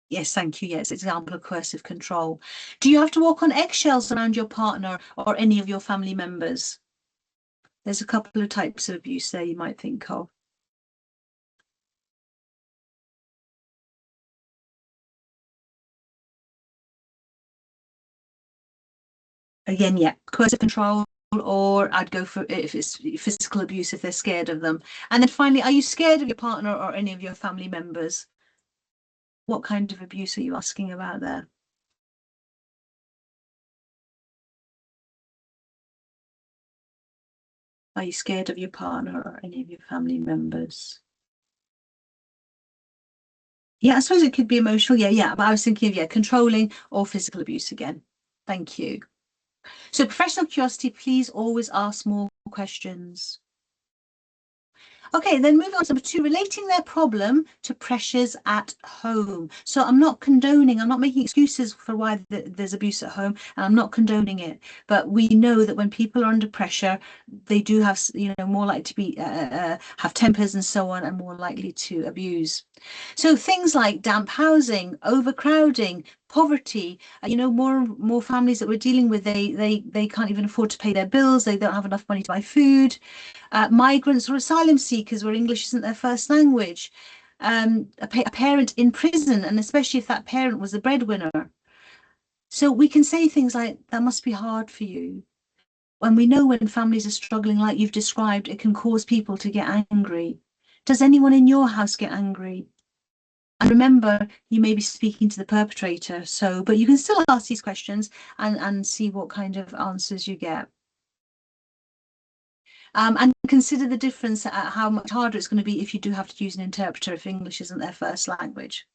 Speaker 3: Yes, thank you. Yes, example of coercive control. Do you have to walk on eggshells around your partner or any of your family members? There's a couple of types of abuse there you might think of. Again, yeah, coercive control, or I'd go for if it's physical abuse if they're scared of them. And then finally, are you scared of your partner or any of your family members? What kind of abuse are you asking about there? Are you scared of your partner or any of your family members? Yeah, I suppose it could be emotional. Yeah. But I was thinking of, yeah, controlling or physical abuse again. Thank you. So professional curiosity, please always ask more questions. Okay, then moving on to number two, relating their problem to pressures at home. So I'm not condoning, I'm not making excuses for why there's abuse at home, and I'm not condoning it. But we know that when people are under pressure, they do have, more likely to be have tempers and so on, and more likely to abuse. So things like damp housing, overcrowding, poverty, more families that we're dealing with, they can't even afford to pay their bills, they don't have enough money to buy food. Migrants or asylum seekers where English isn't their first language, a parent in prison, and especially if that parent was the breadwinner. So we can say things like, that must be hard for you. When we know when families are struggling like you've described, it can cause people to get angry. Does anyone in your house get angry? And remember, you may be speaking to the perpetrator, but you can still ask these questions and see what kind of answers you get. And consider the difference at how much harder it's going to be if you do have to use an interpreter if English isn't their first language.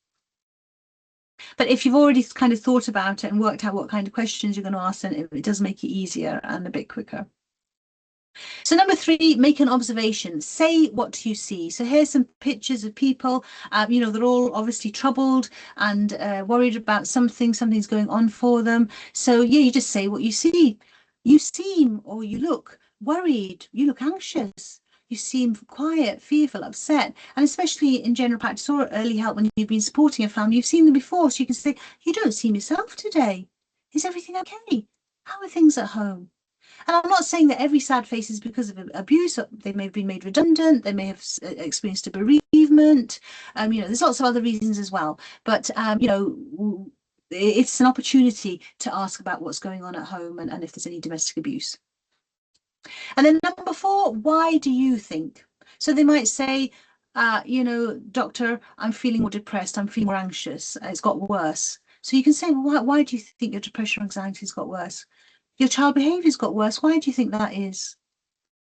Speaker 3: But if you've already kind of thought about it and worked out what kind of questions you're going to ask, then it does make it easier and a bit quicker. So number 3, make an observation. Say what you see. So here's some pictures of people, you know, they're all obviously troubled and worried about something's going on for them. So yeah, you just say what you see. You seem, or you look worried, you look anxious, you seem quiet, fearful, upset. And especially in general practice or early help, when you've been supporting a family, you've seen them before, so you can say, you don't seem yourself today. Is everything okay? How are things at home? And I'm not saying that every sad face is because of abuse. They may have been made redundant. They may have experienced a bereavement. You know, there's lots of other reasons as well. But, you know, it's an opportunity to ask about what's going on at home and if there's any domestic abuse. And then number 4, why do you think? So they might say, you know, doctor, I'm feeling more depressed. I'm feeling more anxious. It's got worse. So you can say, well, why do you think your depression or anxiety has got worse? Your child behaviour's got worse. Why do you think that is?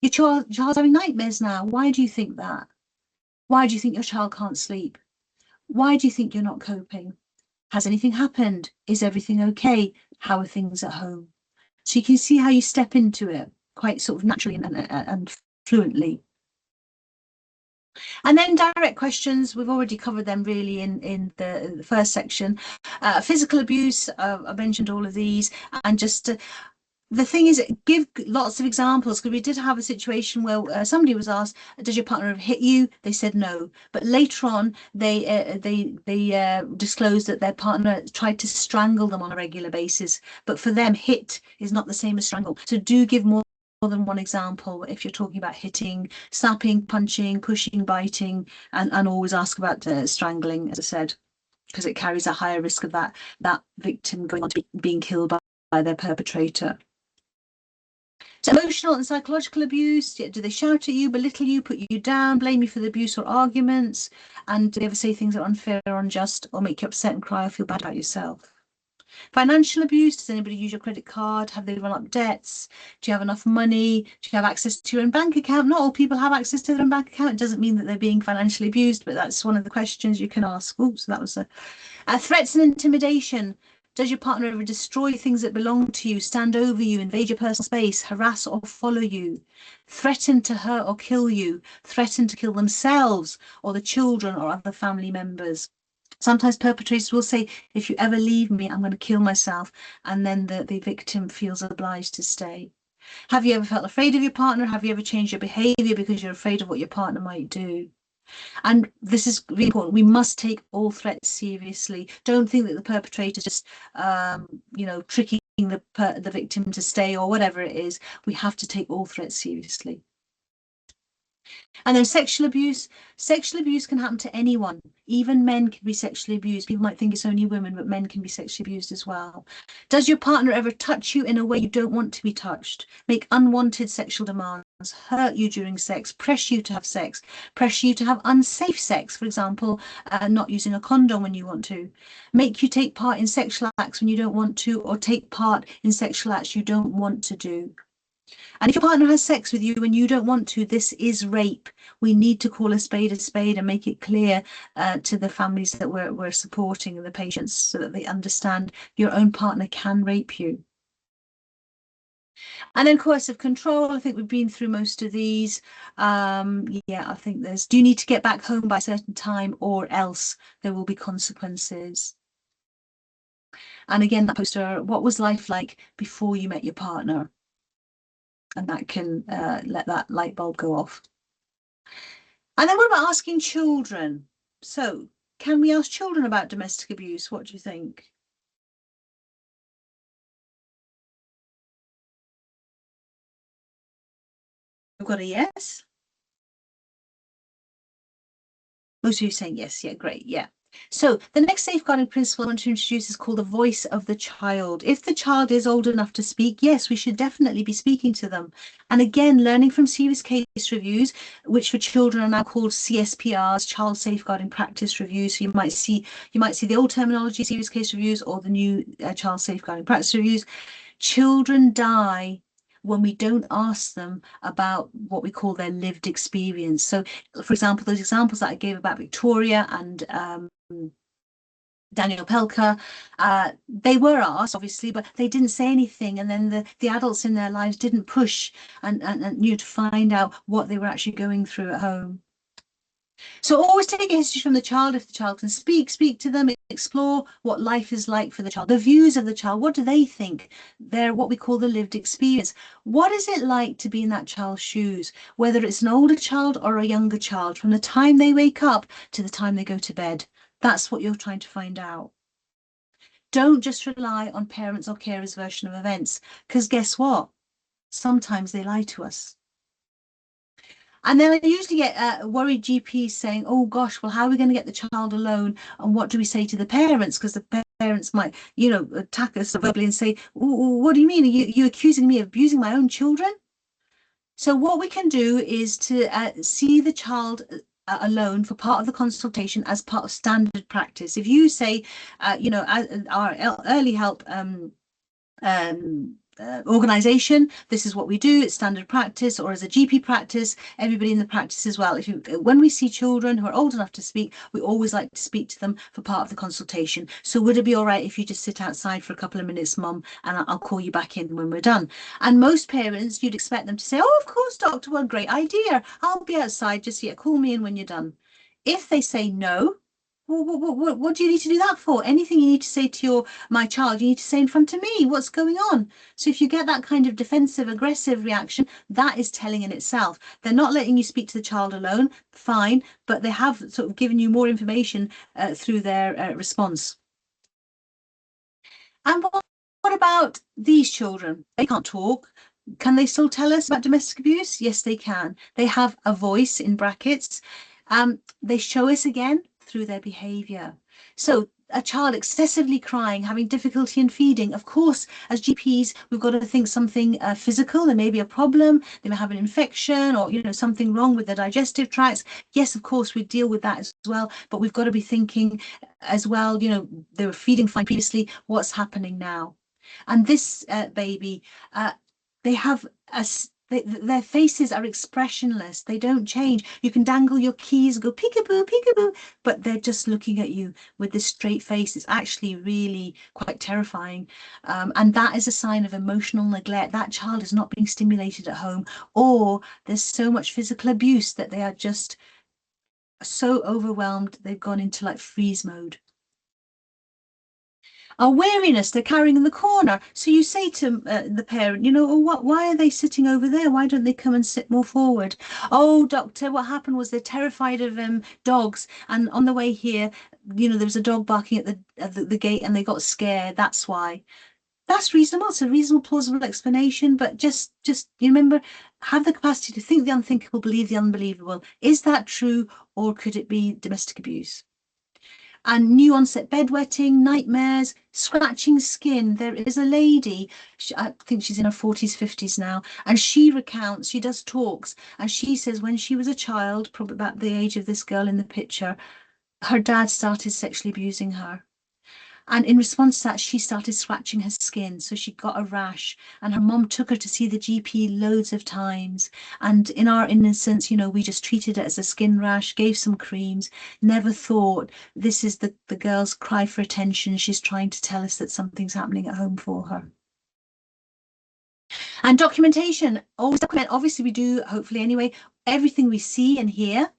Speaker 3: Your child's having nightmares now. Why do you think that? Why do you think your child can't sleep? Why do you think you're not coping? Has anything happened? Is everything okay? How are things at home? So you can see how you step into it quite sort of naturally and fluently. And then direct questions, we've already covered them really in the first section. Physical abuse, I mentioned all of these, and just the thing is, give lots of examples, because we did have a situation where somebody was asked, does your partner have hit you? They said no, but later on they disclosed that their partner tried to strangle them on a regular basis. But for them, hit is not the same as strangle. So do give more than one example if you're talking about hitting, slapping, punching, pushing, biting, and always ask about strangling, as I said, because it carries a higher risk of that victim going on to being killed by their perpetrator. So emotional and psychological abuse, do they shout at you, belittle you, put you down, blame you for the abuse or arguments? And do they ever say things that are unfair or unjust or make you upset and cry or feel bad about yourself? Financial abuse, does anybody use your credit card? Have they run up debts? Do you have enough money? Do you have access to your own bank account? Not all people have access to their own bank account. It doesn't mean that they're being financially abused, but that's one of the questions you can ask. Oh, so that was threats and intimidation. Does your partner ever destroy things that belong to you, stand over you, invade your personal space, harass or follow you, threaten to hurt or kill you, threaten to kill themselves or the children or other family members? Sometimes perpetrators will say, if you ever leave me, I'm going to kill myself. And then the victim feels obliged to stay. Have you ever felt afraid of your partner? Have you ever changed your behaviour because you're afraid of what your partner might do? And this is really important. We must take all threats seriously. Don't think that the perpetrator is just, you know, tricking the victim to stay or whatever it is. We have to take all threats seriously. And then sexual abuse. Sexual abuse can happen to anyone. Even men can be sexually abused. People might think it's only women, but men can be sexually abused as well. Does your partner ever touch you in a way you don't want to be touched? Make unwanted sexual demands, hurt you during sex, pressure you to have sex, pressure you to have unsafe sex, for example, not using a condom when you want to, make you take part in sexual acts when you don't want to, or take part in sexual acts you don't want to do. And if your partner has sex with you and you don't want to, this is rape. We need to call a spade and make it clear to the families that we're supporting and the patients, so that they understand your own partner can rape you. And then coercive control, I think we've been through most of these. Yeah, I think there's, do you need to get back home by a certain time or else there will be consequences? And again, that poster, what was life like before you met your partner? And that can let that light bulb go off. And then what about asking children? So can we ask children about domestic abuse? What do you think? We've got a yes. Most of you saying yes. Yeah, great. Yeah. So the next safeguarding principle I want to introduce is called the voice of the child. If the child is old enough to speak, yes, we should definitely be speaking to them. And again, learning from serious case reviews, which for children are now called CSPRs, child safeguarding practice reviews. So you might see the old terminology, serious case reviews, or the new child safeguarding practice reviews. Children die when we don't ask them about what we call their lived experience. So, for example, those examples that I gave about Victoria and Daniel Pelka, they were asked, obviously, but they didn't say anything. And then the adults in their lives didn't push and knew to find out what they were actually going through at home. So always take a history from the child. If the child can speak to them, explore what life is like for the child, the views of the child. What do they think? They're what we call the lived experience. What is it like to be in that child's shoes, whether it's an older child or a younger child, from the time they wake up to the time they go to bed? That's what you're trying to find out. Don't just rely on parents or carers' version of events, because guess what? Sometimes they lie to us. And then I usually get worried GPs saying, oh gosh, well, how are we going to get the child alone? And what do we say to the parents? Because the parents might, you know, attack us verbally and say, what do you mean? Are you accusing me of abusing my own children? So what we can do is to see the child alone for part of the consultation as part of standard practice. If you say, you know, our early help organization, this is what we do, it's standard practice, or as a GP practice, everybody in the practice as well. When we see children who are old enough to speak, we always like to speak to them for part of the consultation. So would it be all right if you just sit outside for a couple of minutes, Mum, and I'll call you back in when we're done? And most parents, you'd expect them to say, oh, of course, doctor, well, great idea, I'll be outside, just call me in when you're done. If they say no, well, what do you need to do that for? Anything you need to say to my child, you need to say in front of me, what's going on? So if you get that kind of defensive, aggressive reaction, that is telling in itself. They're not letting you speak to the child alone, fine, but they have sort of given you more information through their response. And what about these children? They can't talk. Can they still tell us about domestic abuse? Yes, they can. They have a voice in brackets. They show us again through their behavior. So a child excessively crying, having difficulty in feeding, of course, as GPs, we've got to think something physical. There may be a problem. They may have an infection or, you know, something wrong with their digestive tracts. Yes, of course, we deal with that as well. But we've got to be thinking as well, you know, they were feeding fine previously. What's happening now? And this baby, they have their faces are expressionless. They don't change. You can dangle your keys, go peekaboo, peekaboo, but they're just looking at you with this straight face. It's actually really quite terrifying. And that is a sign of emotional neglect. That child is not being stimulated at home, or there's so much physical abuse that they are just so overwhelmed. They've gone into like freeze mode. Our weariness, they're carrying in the corner. So you say to the parent, you know, oh, why are they sitting over there? Why don't they come and sit more forward? Oh, doctor, what happened was they're terrified of dogs. And on the way here, you know, there was a dog barking at the gate and they got scared. That's why. That's reasonable. It's a reasonable, plausible explanation. But just you remember, have the capacity to think the unthinkable, believe the unbelievable. Is that true, or could it be domestic abuse? And new onset bedwetting, nightmares, scratching skin. There is a lady, I think she's in her 40s, 50s now, and she recounts, she does talks, and she says when she was a child, probably about the age of this girl in the picture, her dad started sexually abusing her. And in response to that, she started scratching her skin. So she got a rash, and her mom took her to see the GP loads of times. And in our innocence, you know, we just treated it as a skin rash, gave some creams, never thought this is the girl's cry for attention. She's trying to tell us that something's happening at home for her. And documentation, always document. Obviously, we do, hopefully anyway, everything we see and hear.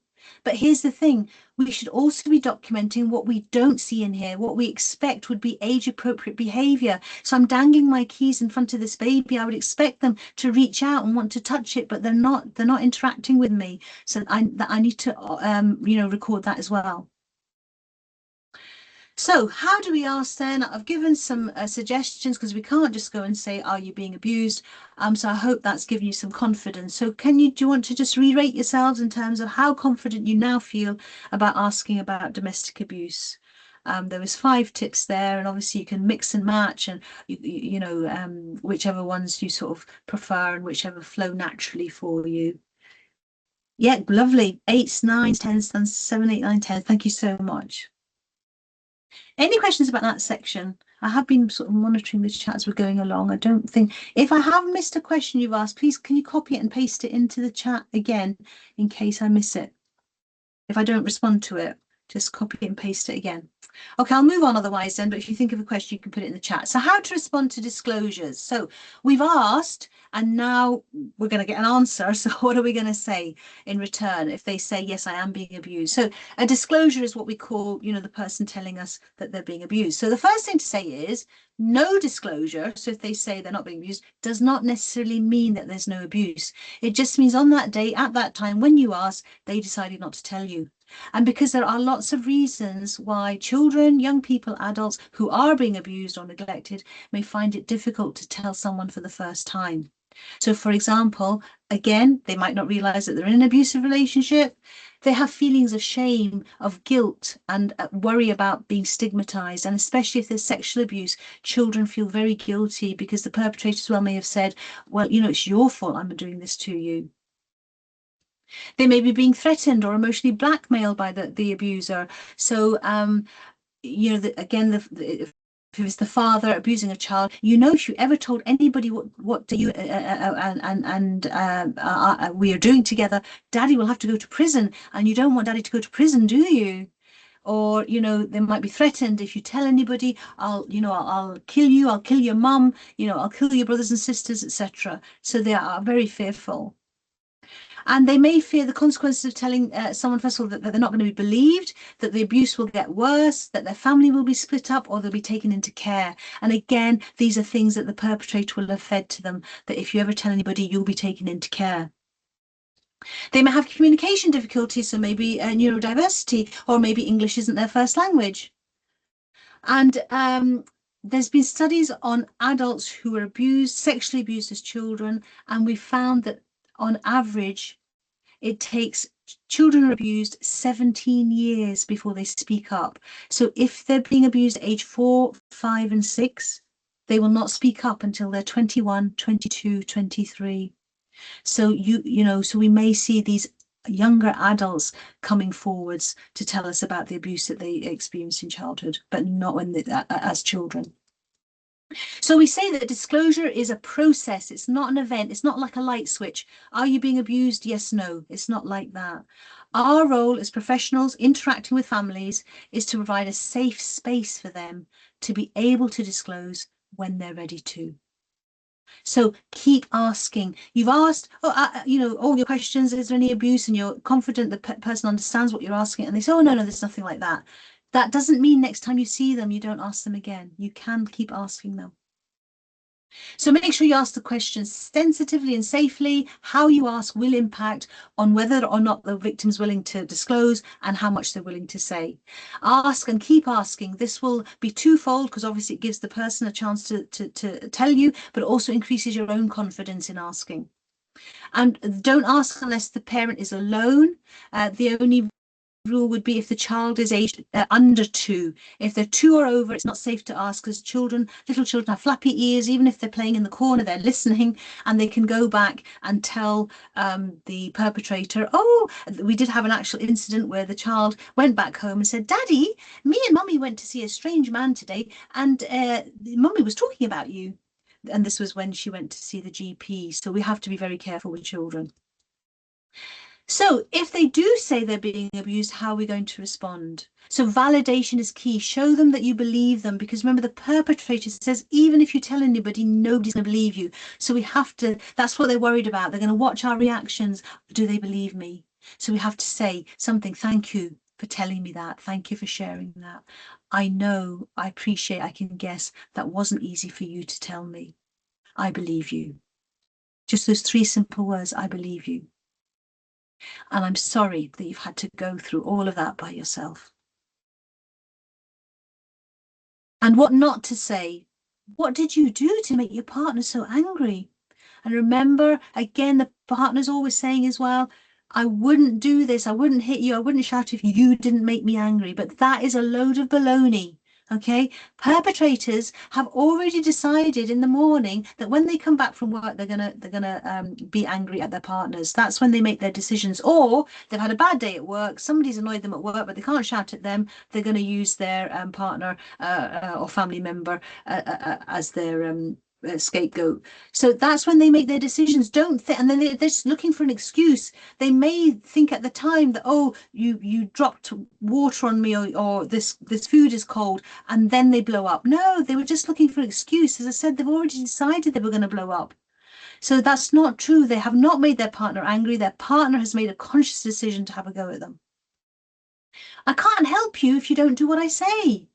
Speaker 3: But here's the thing, we should also be documenting what we don't see in here, what we expect would be age-appropriate behaviour. So I'm dangling my keys in front of this baby. I would expect them to reach out and want to touch it, but they're not interacting with me. So I need to, you know, record that as well. So how do we ask then? I've given some suggestions, because we can't just go and say, are you being abused? So I hope that's given you some confidence. So do you want to just re-rate yourselves in terms of how confident you now feel about asking about domestic abuse? There was 5 tips there, and obviously you can mix and match, and you know, whichever ones you sort of prefer and whichever flow naturally for you. Yeah, lovely. 8s, 9s, 10s, 7, 8, 9, 10. Thank you so much. Any questions about that section? I have been sort of monitoring the chat as we're going along. I don't think, if I have missed a question you've asked, please can you copy it and paste it into the chat again in case I miss it. If I don't respond to it, just copy it and paste it again. Okay, I'll move on otherwise then, but if you think of a question, you can put it in the chat. So how to respond to disclosures. So we've asked, and now we're going to get an answer. So what are we going to say in return if they say, yes, I am being abused? So a disclosure is what we call, you know, the person telling us that they're being abused. So the first thing to say is no disclosure. So if they say they're not being abused, does not necessarily mean that there's no abuse. It just means on that day, at that time, when you ask, they decided not to tell you. And because there are lots of reasons why children, young people, adults who are being abused or neglected may find it difficult to tell someone for the first time. So, for example, again, they might not realize that they're in an abusive relationship. They have feelings of shame, of guilt, and worry about being stigmatized. And especially if there's sexual abuse, children feel very guilty because the perpetrator as well may have said, well, you know, it's your fault I'm doing this to you. They may be being threatened or emotionally blackmailed by the abuser. So, you know, if it's the father abusing a child, you know, if you ever told anybody what you we are doing together, daddy will have to go to prison, and you don't want daddy to go to prison, do you? Or, you know, they might be threatened if you tell anybody, I'll kill you, I'll kill your mum, you know, I'll kill your brothers and sisters, etc. So they are very fearful. And they may fear the consequences of telling someone, first of all, that they're not going to be believed, that the abuse will get worse, that their family will be split up, or they'll be taken into care. And again, these are things that the perpetrator will have fed to them, that if you ever tell anybody, you'll be taken into care. They may have communication difficulties, so maybe neurodiversity, or maybe English isn't their first language. And there's been studies on adults who were abused, sexually abused as children, and we found that on average, it takes children are abused 17 years before they speak up. So if they're being abused at age 4, 5, and 6, they will not speak up until they're 21, 22, 23. So so we may see these younger adults coming forwards to tell us about the abuse that they experienced in childhood, but not when as children. So we say that disclosure is a process. It's not an event. It's not like a light switch. Are you being abused? Yes, no. It's not like that. Our role as professionals interacting with families is to provide a safe space for them to be able to disclose when they're ready to. So keep asking. You've asked, all your questions. Is there any abuse? And you're confident the person understands what you're asking. And they say, oh, no, there's nothing like that. That doesn't mean next time you see them, you don't ask them again. You can keep asking them. So make sure you ask the questions sensitively and safely. How you ask will impact on whether or not the victim's willing to disclose and how much they're willing to say. Ask and keep asking. This will be twofold because obviously it gives the person a chance to tell you, but it also increases your own confidence in asking. And don't ask unless the parent is alone. The only rule would be if the child is aged under 2. If they're 2 or over, it's not safe to ask because little children have flappy ears. Even if they're playing in the corner, they're listening, and they can go back and tell the perpetrator, oh, we did have an actual incident where the child went back home and said, Daddy, me and Mummy went to see a strange man today, and Mummy was talking about you. And this was when she went to see the GP. So we have to be very careful with children. So if they do say they're being abused, how are we going to respond? So validation is key. Show them that you believe them, because remember, the perpetrator says, even if you tell anybody, nobody's going to believe you. So we have to, that's what they're worried about. They're going to watch our reactions. Do they believe me? So we have to say something. Thank you for telling me that. Thank you for sharing that. I know, I appreciate, I can guess that wasn't easy for you to tell me. I believe you. Just those 3 simple words, I believe you. And I'm sorry that you've had to go through all of that by yourself. And what not to say. What did you do to make your partner so angry? And remember, again, the partner's always saying as well, I wouldn't do this, I wouldn't hit you, I wouldn't shout if you didn't make me angry. But that is a load of baloney. Okay, perpetrators have already decided in the morning that when they come back from work, they're gonna be angry at their partners. That's when they make their decisions. Or they've had a bad day at work. Somebody's annoyed them at work, but they can't shout at them. They're going to use their partner or family member as their scapegoat. So that's when they make their decisions. Don't think, and then they're just looking for an excuse. They may think at the time that, oh, you dropped water on me, or this food is cold, and then they blow up. No, they were just looking for an excuse. As I said, they've already decided they were going to blow up. So that's not true. They have not made their partner angry. Their partner has made a conscious decision to have a go at them. I can't help you if you don't do what I say.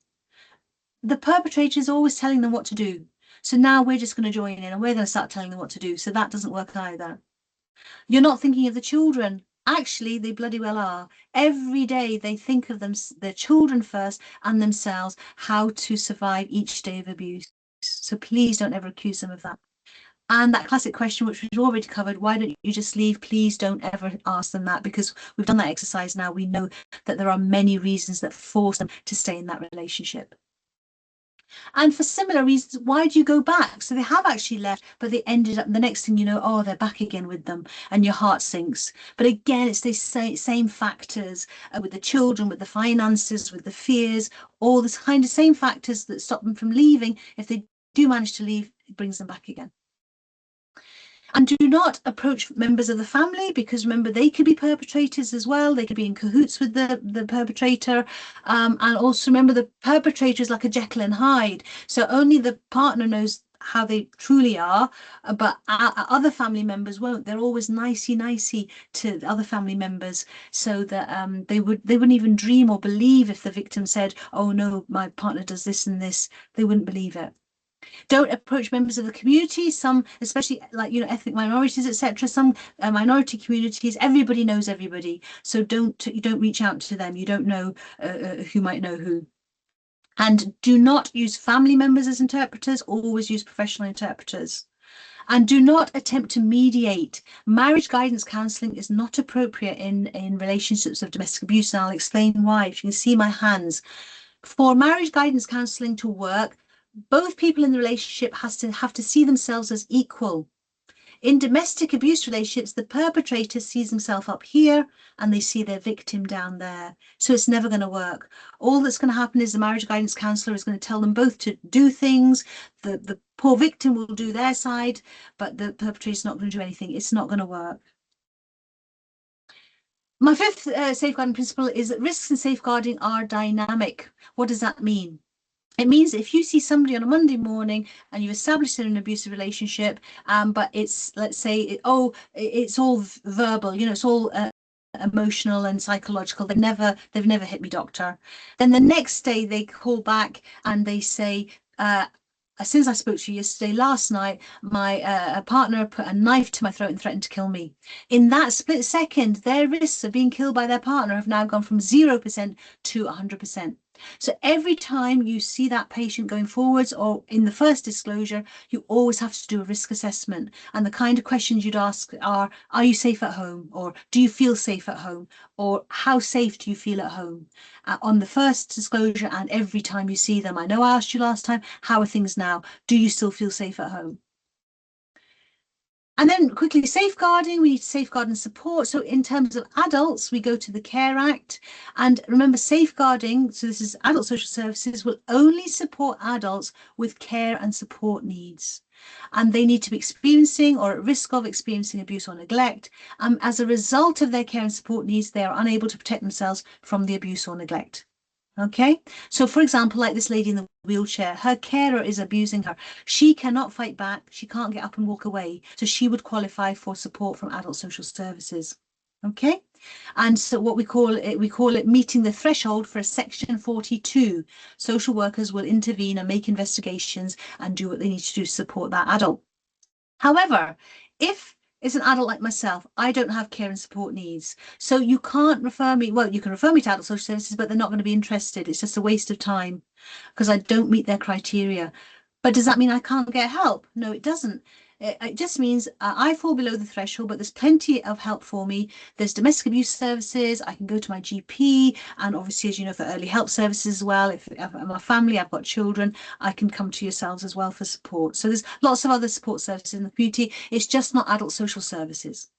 Speaker 3: The perpetrator is always telling them what to do. So now we're just going to join in and we're going to start telling them what to do. So that doesn't work either. You're not thinking of the children. Actually, they bloody well are. Every day they think of them, their children first and themselves, how to survive each day of abuse. So please don't ever accuse them of that. And that classic question, which we've already covered, why don't you just leave? Please don't ever ask them that, because we've done that exercise now. We know that there are many reasons that force them to stay in that relationship. And for similar reasons, why do you go back? So they have actually left, but they ended up, the next thing you know, oh, they're back again with them, and your heart sinks. But again, it's these same factors with the children, with the finances, with the fears, all this kind of same factors that stop them from leaving. If they do manage to leave, it brings them back again. And do not approach members of the family, because remember, they could be perpetrators as well. They could be in cahoots with the perpetrator. And also remember, the perpetrator is like a Jekyll and Hyde. So only the partner knows how they truly are, but other family members won't. They're always nicey to other family members, so that they wouldn't even dream or believe if the victim said, oh no, my partner does this and this. They wouldn't believe it. Don't approach members of the community. Some, especially like, you know, ethnic minorities, etc. Some minority communities, everybody knows everybody. So you don't reach out to them. You don't know who might know who. And do not use family members as interpreters. Always use professional interpreters. And do not attempt to mediate. Marriage guidance counselling is not appropriate in relationships of domestic abuse, and I'll explain why. If you can see my hands. For marriage guidance counselling to work, both people in the relationship have to see themselves as equal. In domestic abuse relationships, the perpetrator sees himself up here and they see their victim down there. So it's never going to work. All that's going to happen is the marriage guidance counsellor is going to tell them both to do things. The poor victim will do their side, but the perpetrator is not going to do anything. It's not going to work. My fifth safeguarding principle is that risks in safeguarding are dynamic. What does that mean? It means if you see somebody on a Monday morning and you establish an abusive relationship, but it's, let's say, it's all verbal, you know, it's all emotional and psychological. They've never hit me, doctor. Then the next day they call back and they say, since I spoke to you yesterday, last night, my partner put a knife to my throat and threatened to kill me. In that split second, their risks of being killed by their partner have now gone from 0% to 100%. So every time you see that patient going forwards, or in the first disclosure, you always have to do a risk assessment. And the kind of questions you'd ask are you safe at home? Or do you feel safe at home? Or how safe do you feel at home? On the first disclosure and every time you see them. I know I asked you last time, how are things now? Do you still feel safe at home? And then quickly, safeguarding, we need to safeguard and support. So in terms of adults, we go to the Care Act. And remember, safeguarding, so this is adult social services, will only support adults with care and support needs. And they need to be experiencing or at risk of experiencing abuse or neglect. As a result of their care and support needs, they are unable to protect themselves from the abuse or neglect. Okay, so for example, like this lady in the wheelchair, her carer is abusing her. She cannot fight back. She can't get up and walk away. So she would qualify for support from adult social services. Okay, and so what we call it meeting the threshold for a Section 42. Social workers will intervene and make investigations and do what they need to do to support that adult. However, if it's an adult like myself, I don't have care and support needs. So you can't refer me, well, you can refer me to adult social services, but they're not going to be interested. It's just a waste of time because I don't meet their criteria. But does that mean I can't get help? No, it doesn't. It just means I fall below the threshold, but there's plenty of help for me. There's domestic abuse services. I can go to my GP, and obviously, as you know, for early help services as well. If I'm a family, I've got children, I can come to yourselves as well for support. So there's lots of other support services in the community. It's just not adult social services.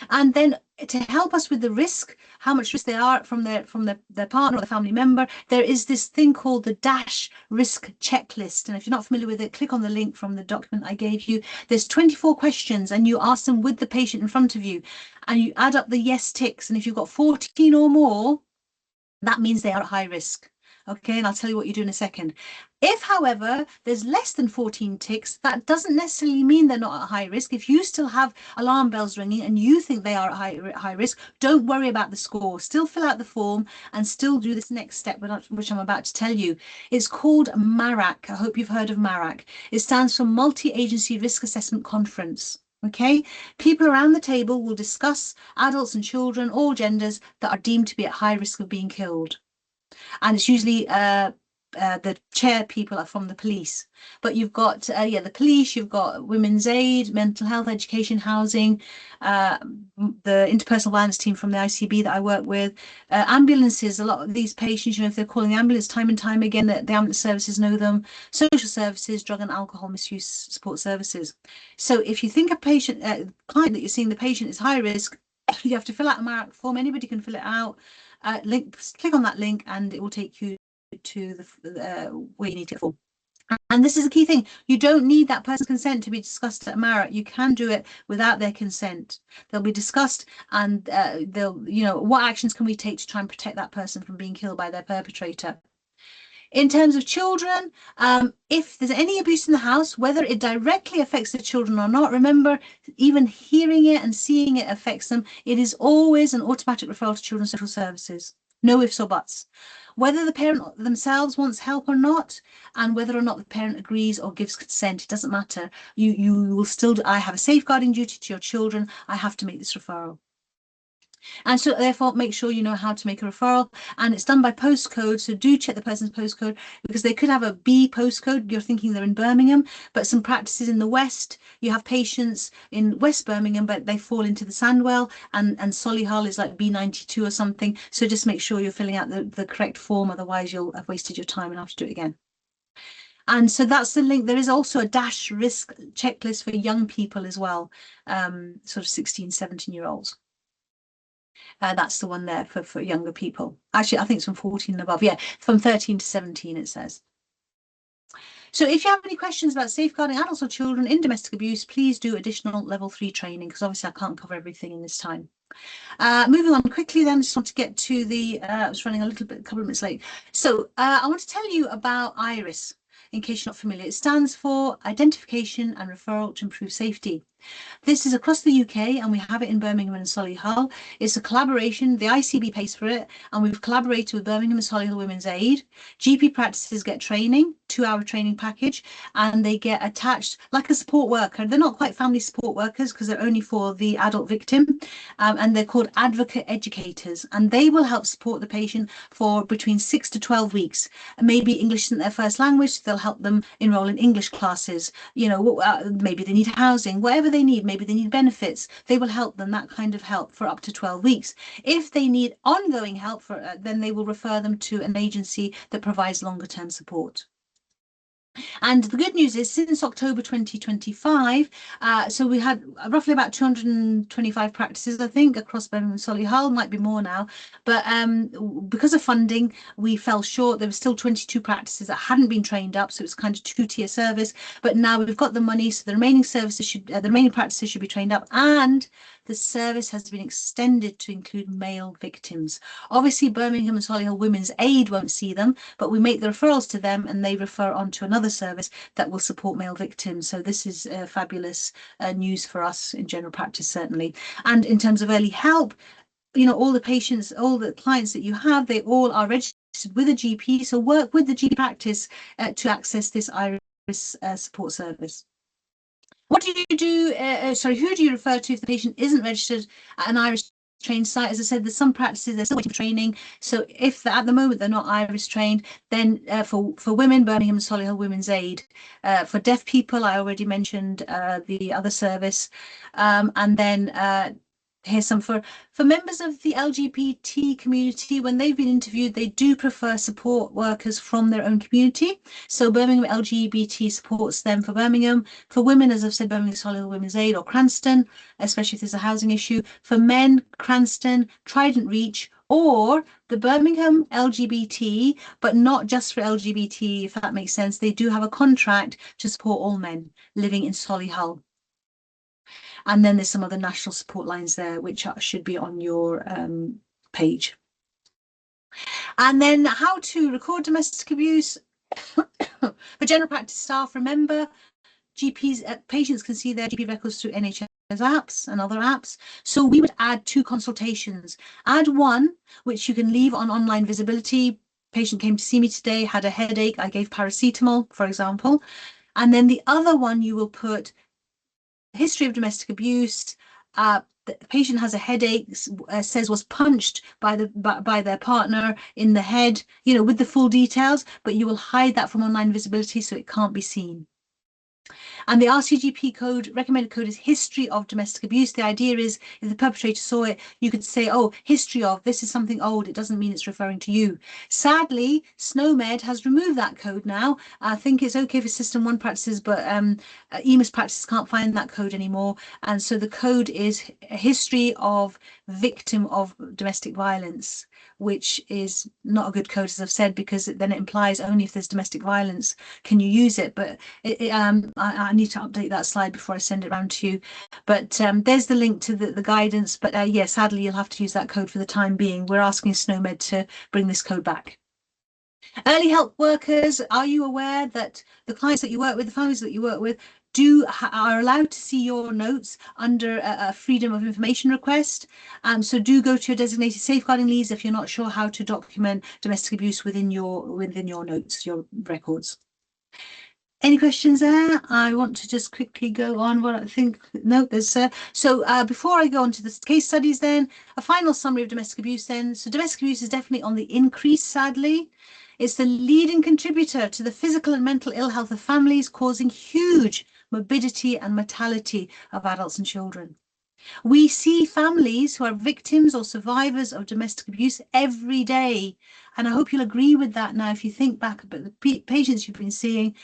Speaker 3: And then to help us with the risk, how much risk they are from their partner or the family member, there is this thing called the DASH risk checklist. And if you're not familiar with it, click on the link from the document I gave you. There's 24 questions, and you ask them with the patient in front of you, and you add up the yes ticks. And if you've got 14 or more, that means they are at high risk. Okay, and I'll tell you what you do in a second. If, however, there's less than 14 ticks, that doesn't necessarily mean they're not at high risk. If you still have alarm bells ringing and you think they are at high risk, don't worry about the score. Still fill out the form and still do this next step, which I'm about to tell you. It's called MARAC. I hope you've heard of MARAC. It stands for Multi-Agency Risk Assessment Conference. Okay, people around the table will discuss adults and children, all genders, that are deemed to be at high risk of being killed. And it's usually the chair people are from the police. But you've got the police, you've got women's aid, mental health, education, housing, the interpersonal violence team from the ICB that I work with, ambulances. A lot of these patients, you know, if they're calling the ambulance time and time again, the ambulance services know them. Social services, drug and alcohol misuse support services. So if you think a patient, client that you're seeing, the patient is high risk, you have to fill out a MARAC form. Anybody can fill it out. Click on that link and it will take you to the where you need to get form. And this is a key thing. You don't need that person's consent to be discussed at MARAC. You can do it without their consent. They'll be discussed, and they'll, you know, what actions can we take to try and protect that person from being killed by their perpetrator. In terms of children, if there's any abuse in the house, whether it directly affects the children or not, remember, even hearing it and seeing it affects them. It is always an automatic referral to children's social services. No ifs or buts. Whether the parent themselves wants help or not, and whether or not the parent agrees or gives consent, it doesn't matter. You will still, I have a safeguarding duty to your children. I have to make this referral. And so therefore make sure you know how to make a referral, and it's done by postcode. So do check the person's postcode, because they could have a B postcode. You're thinking they're in Birmingham, but some practices in the West, you have patients in West Birmingham, but they fall into the Sandwell, and Solihull is like B92 or something. So just make sure you're filling out the correct form, otherwise you'll have wasted your time and have to do it again. And so that's the link. There is also a DASH risk checklist for young people as well, sort of 16, 17-year-olds. That's the one there for younger people. Actually, I think it's from 14 and above. Yeah, from 13 to 17, it says. So if you have any questions about safeguarding adults or children in domestic abuse, please do additional level 3 training, because obviously I can't cover everything in this time. Moving on quickly then, just want to get to the, I was running a couple of minutes late. So I want to tell you about IRIS, in case you're not familiar. It stands for Identification and Referral to Improve Safety. This is across the UK, and we have it in Birmingham and Solihull. It's a collaboration. The ICB pays for it, and we've collaborated with Birmingham and Solihull Women's Aid. GP practices get training, 2-hour training package, and they get attached like a support worker. They're not quite family support workers, because they're only for the adult victim, and they're called advocate educators, and they will help support the patient for between 6 to 12 weeks. Maybe English isn't their first language, so they'll help them enroll in English classes. You know, maybe they need housing, whatever they need. Maybe they need benefits. They will help them, that kind of help, for up to 12 weeks. If they need ongoing help, then they will refer them to an agency that provides longer term support. And the good news is, since October 2025, so we had roughly about 225 practices, I think, across Birmingham and Solihull, might be more now. But because of funding, we fell short. There were still 22 practices that hadn't been trained up, so it's kind of 2-tier service. But now we've got the money, so the remaining practices should be trained up, and the service has been extended to include male victims. Obviously, Birmingham and Solihull Women's Aid won't see them, but we make the referrals to them, and they refer on to another service that will support male victims. So this is fabulous news for us in general practice, certainly. And in terms of early help, you know, all the patients, all the clients that you have, they all are registered with a GP. So work with the GP practice to access this IRIS support service. What do you do? Sorry, who do you refer to if the patient isn't registered at an IRIS trained site. As I said, there's some practices they're still waiting for training. So if at the moment they're not IRIS trained, then for women, Birmingham and Solihull Women's Aid. For deaf people, I already mentioned the other service, and then here's some for members of the LGBT community. When they've been interviewed, they do prefer support workers from their own community. So Birmingham LGBT supports them for Birmingham. For women, as I've said, Birmingham Solihull Women's Aid or Cranston, especially if there's a housing issue. For men, Cranston, Trident Reach, or the Birmingham LGBT, but not just for LGBT, if that makes sense. They do have a contract to support all men living in Solihull. And then there's some other national support lines there, which should be on your page. And then how to record domestic abuse. For general practice staff, remember, GPs, patients can see their GP records through NHS apps and other apps. So we would add 2 consultations. Add one, which you can leave on online visibility. Patient came to see me today, had a headache. I gave paracetamol, for example. And then the other one you will put history of domestic abuse. The patient has a headache, says was punched by their partner in the head, you know, with the full details, but you will hide that from online visibility so it can't be seen. And the RCGP code, recommended code, is history of domestic abuse. The idea is if the perpetrator saw it, you could say, oh, history of, this is something old. It doesn't mean it's referring to you. Sadly, SNOMED has removed that code now. I think it's okay for System 1 practices, but EMIS practices can't find that code anymore. And so the code is history of victim of domestic violence, which is not a good code, as I've said, because then it implies only if there's domestic violence can you use it. But I need to update that slide before I send it around to you. But there's the link to the guidance. But yeah, sadly, you'll have to use that code for the time being. We're asking SNOMED to bring this code back. Early help workers, are you aware that the clients that you work with, the families that you work with, are allowed to see your notes under a freedom of information request? So do go to your designated safeguarding leads if you're not sure how to document domestic abuse within your notes, your records. Any questions there? I want to just quickly go on what I think. No, there's so before I go on to the case studies, then a final summary of domestic abuse. Then, so domestic abuse is definitely on the increase. Sadly, it's the leading contributor to the physical and mental ill health of families, causing huge morbidity and mortality of adults and children. We see families who are victims or survivors of domestic abuse every day. And I hope you'll agree with that now. If you think back about the patients you've been seeing,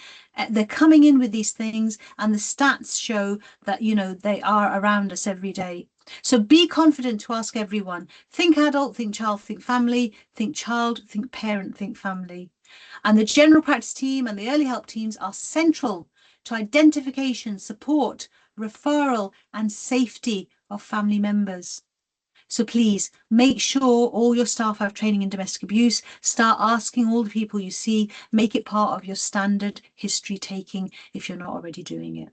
Speaker 3: they're coming in with these things, and the stats show that, you know, they are around us every day. So be confident to ask everyone. Think adult, think child, think family, think child, think parent, think family. And the general practice team and the early help teams are central to identification, support, referral and safety of family members. So please make sure all your staff have training in domestic abuse. Start asking all the people you see. Make it part of your standard history taking if you're not already doing it.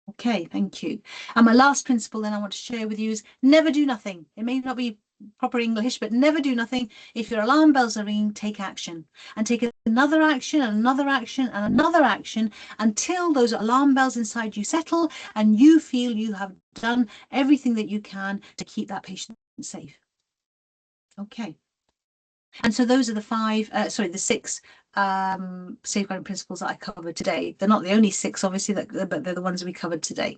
Speaker 3: Okay, thank you. And my last principle then I want to share with you is never do nothing. It may not be proper English, but never do nothing. If your alarm bells are ringing, take action, and take another action and another action and another action until those alarm bells inside you settle and you feel you have done everything that you can to keep that patient safe. Okay. And so those are the 6 safeguarding principles that I covered today. They're not the only 6, obviously, but they're the ones we covered today.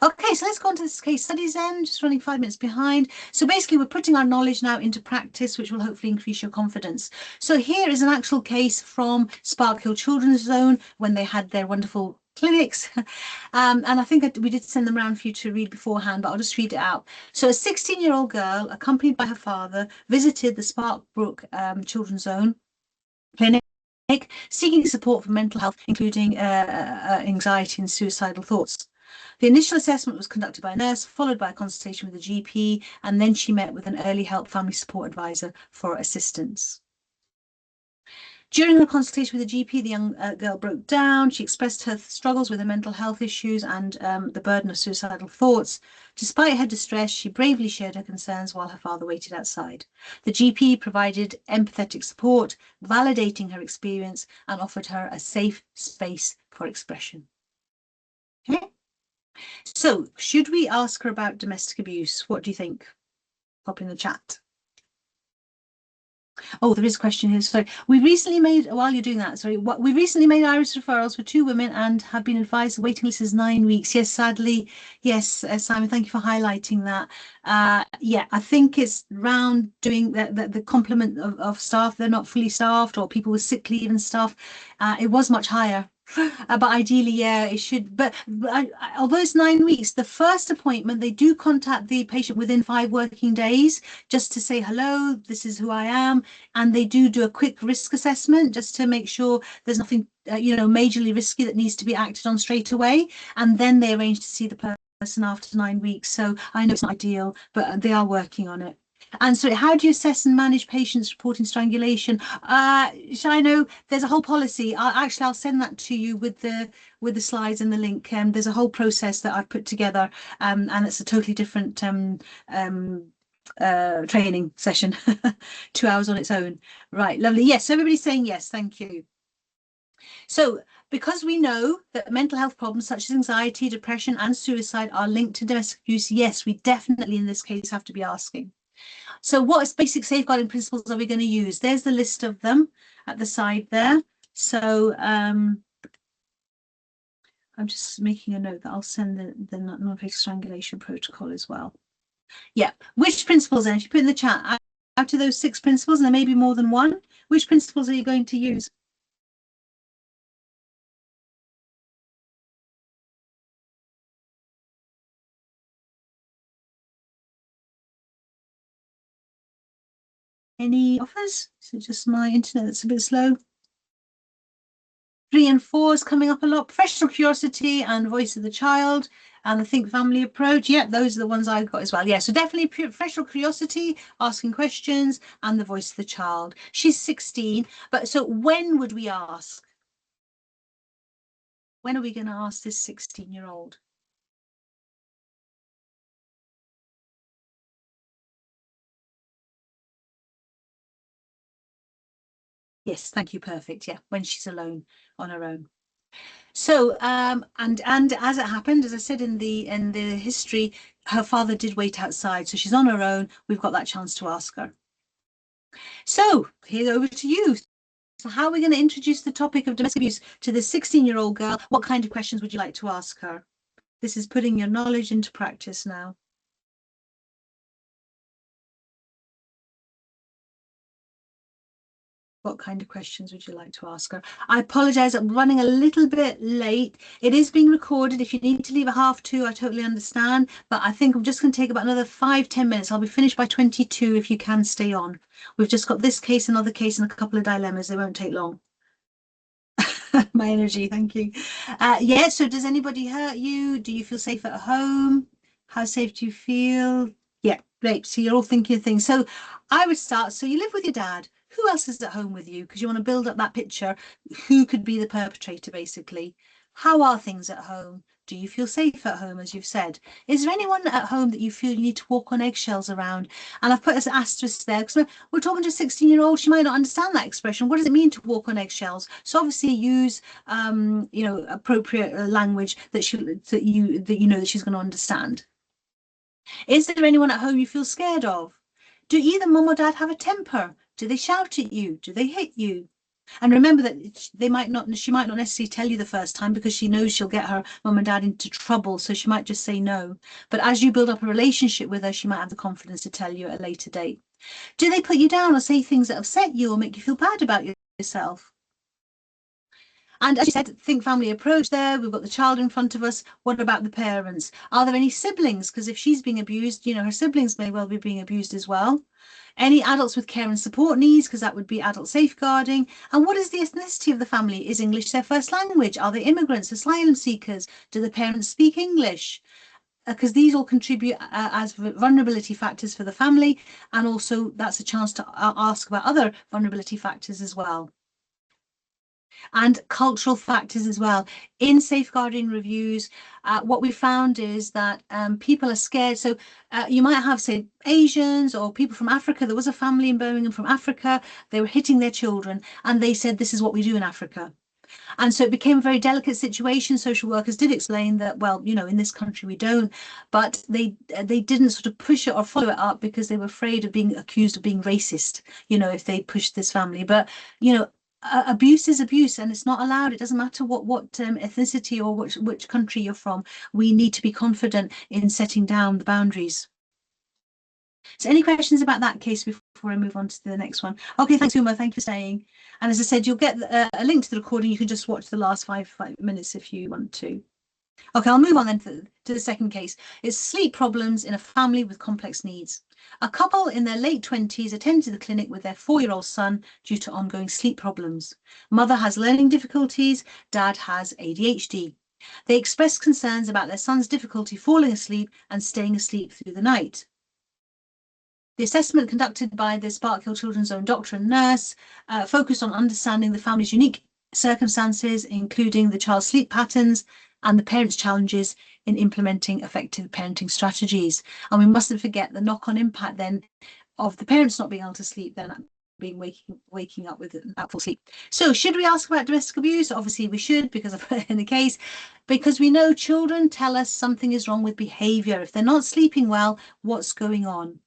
Speaker 3: Okay, so let's go on to this case studies then, just running 5 minutes behind. So basically we're putting our knowledge now into practice, which will hopefully increase your confidence. So here is an actual case from Spark Hill Children's Zone when they had their wonderful clinics. And I think we did send them around for you to read beforehand, but I'll just read it out. So a 16-year-old girl, accompanied by her father, visited the Sparkbrook Children's Zone clinic, seeking support for mental health, including anxiety and suicidal thoughts. The initial assessment was conducted by a nurse, followed by a consultation with a GP, and then she met with an early help family support advisor for assistance. During her consultation with the GP, the young girl broke down. She expressed her struggles with her mental health issues and the burden of suicidal thoughts. Despite her distress, she bravely shared her concerns while her father waited outside. The GP provided empathetic support, validating her experience, and offered her a safe space for expression. Okay. So should we ask her about domestic abuse? What do you think? Pop in the chat. Oh, there is a question here. Sorry. We recently made, while you're doing that, sorry, we recently made iris referrals for 2 women and have been advised the waiting list is 9 weeks. Yes, sadly. Yes, Simon, thank you for highlighting that. Yeah, I think it's round doing the complement of staff. They're not fully staffed, or people with sick leave and stuff. It was much higher. But ideally, yeah, it should. But although it's 9 weeks, the first appointment, they do contact the patient within 5 working days just to say, hello, this is who I am. And they do a quick risk assessment just to make sure there's nothing, majorly risky that needs to be acted on straight away. And then they arrange to see the person after 9 weeks. So I know it's not ideal, but they are working on it. And so how do you assess and manage patients reporting strangulation? Shino, there's a whole policy. I'll send that to you with the slides and the link. There's a whole process that I've put together, and it's a totally different training session, 2 hours on its own. Right, lovely. Yes, so everybody's saying yes, thank you. So because we know that mental health problems such as anxiety, depression and suicide are linked to domestic abuse, yes, we definitely in this case have to be asking. So what basic safeguarding principles are we going to use? There's the list of them at the side there. So I'm just making a note that I'll send the non-fatal strangulation protocol as well. Yeah, which principles then? If you put in the chat, out of those 6 principles, and there may be more than one, which principles are you going to use? Any offers? Is it just my internet that's a bit slow? 3 and 4 is coming up a lot. Professional curiosity and voice of the child, and the think family approach. Yeah, those are the ones I've got as well. Yeah, so definitely professional curiosity, asking questions, and the voice of the child. She's 16, but so when would we ask? When are we going to ask this 16-year-old? Yes, thank you. Perfect. Yeah, when she's alone on her own. So and as it happened, as I said in the history, her father did wait outside, so she's on her own. We've got that chance to ask her. So here's over to you. So how are we going to introduce the topic of domestic abuse to this 16-year-old girl? What kind of questions would you like to ask her? This is putting your knowledge into practice now. What kind of questions would you like to ask her? I apologize, I'm running a little bit late. It is being recorded. If you need to leave at 2:30, I totally understand. But I think I'm just going to take about another 5-10 minutes. I'll be finished by 22 if you can stay on. We've just got this case, another case, and a couple of dilemmas. They won't take long. My energy, thank you. Yeah, so does anybody hurt you? Do you feel safe at home? How safe do you feel? Yeah, great. So you're all thinking of things. So I would start. So you live with your dad. Who else is at home with you? Because you want to build up that picture. Who could be the perpetrator, basically? How are things at home? Do you feel safe at home, as you've said? Is there anyone at home that you feel you need to walk on eggshells around? And I've put an asterisk there because we're talking to a 16-year-old. She might not understand that expression. What does it mean to walk on eggshells? So obviously use, appropriate language that you know that she's going to understand. Is there anyone at home you feel scared of? Do either mum or dad have a temper? Do they shout at you? Do they hit you? And remember that she might not necessarily tell you the first time because she knows she'll get her mum and dad into trouble. So she might just say no. But as you build up a relationship with her, she might have the confidence to tell you at a later date. Do they put you down or say things that upset you or make you feel bad about yourself? And as you said, think family approach there. We've got the child in front of us. What about the parents? Are there any siblings? Because if she's being abused, her siblings may well be being abused as well. Any adults with care and support needs, because that would be adult safeguarding. And what is the ethnicity of the family? Is English their first language? Are they immigrants, asylum seekers? Do the parents speak English? Because these all contribute as vulnerability factors for the family. And also that's a chance to ask about other vulnerability factors as well. And cultural factors as well. In safeguarding reviews, what we found is that people are scared. So you might have, say, Asians or people from Africa. There was a family in Birmingham from Africa. They were hitting their children and they said, this is what we do in Africa. And so it became a very delicate situation. Social workers did explain that, well, you know, in this country we don't, but they didn't sort of push it or follow it up because they were afraid of being accused of being racist, you know, if they pushed this family. But, you know, abuse is abuse, and it's not allowed. It doesn't matter what ethnicity or which country you're from. We need to be confident in setting down the boundaries. So any questions about that case before I move on to the next one? Okay, thanks, Uma. Thank you for staying. And as I said, you'll get a link to the recording. You can just watch the last five minutes if you want to. Okay, I'll move on then to the second case. It's sleep problems in a family with complex needs. A couple in their late 20s attended the clinic with their 4-year-old son due to ongoing sleep problems. Mother has learning difficulties, dad has ADHD. They expressed concerns about their son's difficulty falling asleep and staying asleep through the night. The assessment conducted by the Spark Hill Children's own doctor and nurse focused on understanding the family's unique circumstances, including the child's sleep patterns and the parents' challenges in implementing effective parenting strategies. And we mustn't forget the knock-on impact then of the parents not being able to sleep, then being waking up with full sleep. So should we ask about domestic abuse? Obviously we should, because I've put it in the case, because we know children tell us something is wrong with behavior. If they're not sleeping well, what's going on?